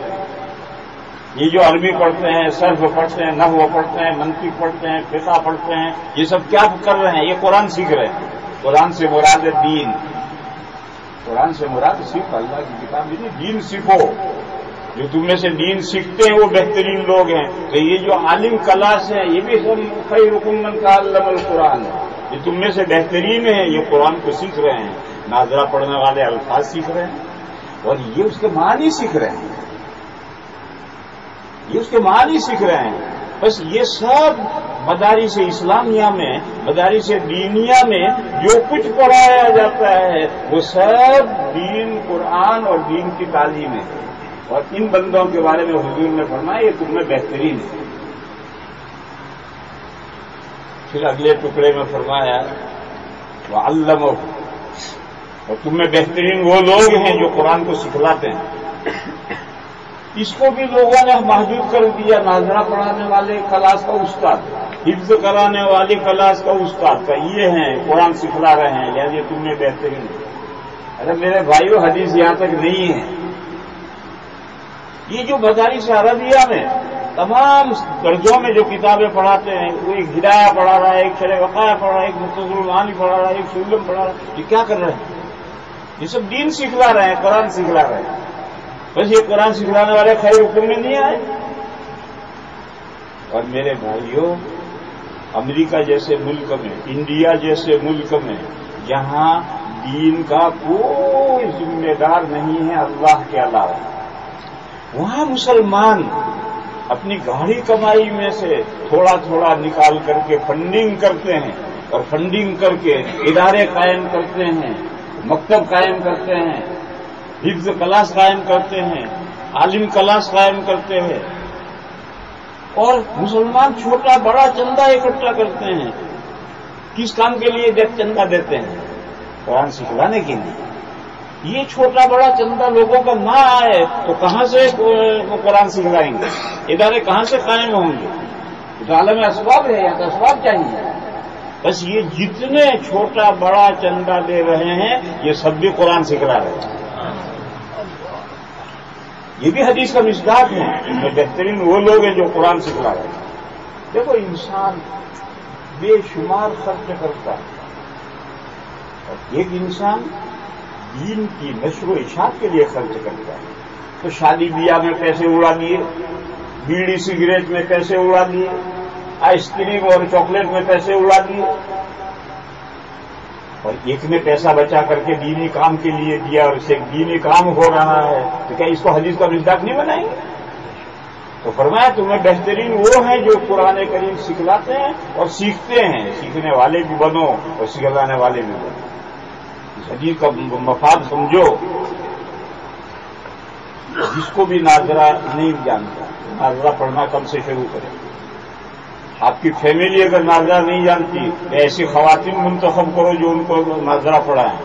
یہ جو عربی پڑھتے ہیں، صرف پڑھتے ہیں، نحو پڑھتے ہیں، منطق پڑھتے ہیں، فقہ پڑھتے ہیں، یہ سب کیا کر رہے ہیں؟ یہ قرآن سیکھ رہے ہیں۔ قرآن سے مراد دین، قرآن سے مراد صرف اللہ کی کتاب نہیں، دین سیکھو۔ جو تم میں سے دین سیکھتے ہیں وہ بہترین لوگ ہیں۔ تو یہ جو عالم کلاس ہے یہ بھی سب خیرکم من تعلم القرآن ہے، یہ تم میں سے بہترین ہے، یہ قرآن کو سیکھ رہے ہیں، ناظرہ پڑھنے والے الفاظ سیکھ رہے ہیں، اور یہ اس کے معنی سیکھ رہے ہیں، یہ اس کے معنی سیکھ رہے ہیں۔ بس یہ سب مدارس اسلامیہ میں، مدارس دینیہ میں جو کچھ پڑھایا جاتا ہے وہ سب دین، قرآن اور دین کی تعلیم ہے، اور ان بندوں کے بارے میں حضور نے فرمایا یہ تم میں بہترین ہے۔ پھر اگلے ٹکڑے میں فرمایا وَعَلَّمَهُ، اور تم میں بہترین وہ لوگ ہیں جو قرآن کو سکھلاتے ہیں۔ اس کو بھی لوگوں نے محدود کر دیا، ناظرہ پڑھانے والے کلاس کا استاد، حفظ کرانے والی کلاس کا استاد کا یہ ہیں، قرآن سکھلا رہے ہیں، لہذا تم میں بہترین ہے۔ ارے میرے بھائیو، حدیث یہاں تک نہیں ہے۔ یہ جو مدارس عربیہ میں تمام درجوں میں جو کتابیں پڑھاتے ہیں، وہ ایک ہدایہ پڑھا رہا ہے، ایک شرح وقایہ پڑھا رہا ہے، ایک مختصر المعانی پڑھا رہا ہے، ایک سلم پڑھا رہا ہے، یہ کیا کر رہے ہیں؟ یہ سب دین سکھلا رہے ہیں، قرآن سکھلا رہے ہیں۔ بس یہ قرآن سکھلانے والے خیر حکم میں نہیں آئے۔ اور میرے بھائیوں، امریکہ جیسے ملک میں، انڈیا جیسے ملک میں، جہاں دین کا کوئی ذمہ دار نہیں ہے اللہ کے علاوہ، وہاں مسلمان اپنی گاڑی کمائی میں سے تھوڑا تھوڑا نکال کر کے فنڈنگ کرتے ہیں، اور فنڈنگ کر کے ادارے قائم کرتے ہیں، مکتب قائم کرتے ہیں، حفظ کلاس قائم کرتے ہیں، عالم کلاس قائم کرتے ہیں، اور مسلمان چھوٹا بڑا چندہ اکٹھا کرتے ہیں۔ کس کام کے لیے چندہ دیتے ہیں؟ قرآن سکھلانے کے لیے۔ یہ چھوٹا بڑا چندہ لوگوں کا نہ آئے تو کہاں سے وہ قرآن سکھلائیں گے؟ ادارے کہاں سے قائم ہوں گے؟ تو عالم اسباب ہے، یا تو اسباب چاہیے۔ بس یہ جتنے چھوٹا بڑا چندہ دے رہے ہیں یہ سب بھی قرآن سکھلا رہے ہیں. یہ بھی حدیث کا مصداق ہے. ان میں بہترین وہ لوگ ہیں جو قرآن سکھلا رہے ہیں. دیکھو انسان بے شمار خرچ کرتا ہے اور ایک انسان دین کی نشر و اشاعت کے لیے خرچ کرتا ہے. تو شادی بیاہ میں پیسے اڑا دیے, بیڑی سگریٹ میں پیسے اڑا دیے, آئس کریم اور چاکلیٹ میں پیسے اڑا دیے, اور ایک نے پیسہ بچا کر کے دینی کام کے لیے دیا اور اسے دینی کام ہو رہا ہے, تو کیا اس کو حدیث کا مصداق نہیں بنائیں گے؟ تو فرمایا تمہیں بہترین وہ ہیں جو قرآن کریم سکھلاتے ہیں اور سیکھتے ہیں. سیکھنے والے بھی بنو اور سکھلانے والے بھی بنو. اس حدیث کا مفاد سمجھو. جس کو بھی ناظرہ نہیں جانتا ناظرہ پڑھنا کم سے شروع کرے. آپ کی فیملی اگر ناظرہ نہیں جانتی تو ایسی خواتین منتخب کرو جو ان کو ناظرہ پڑھائیں.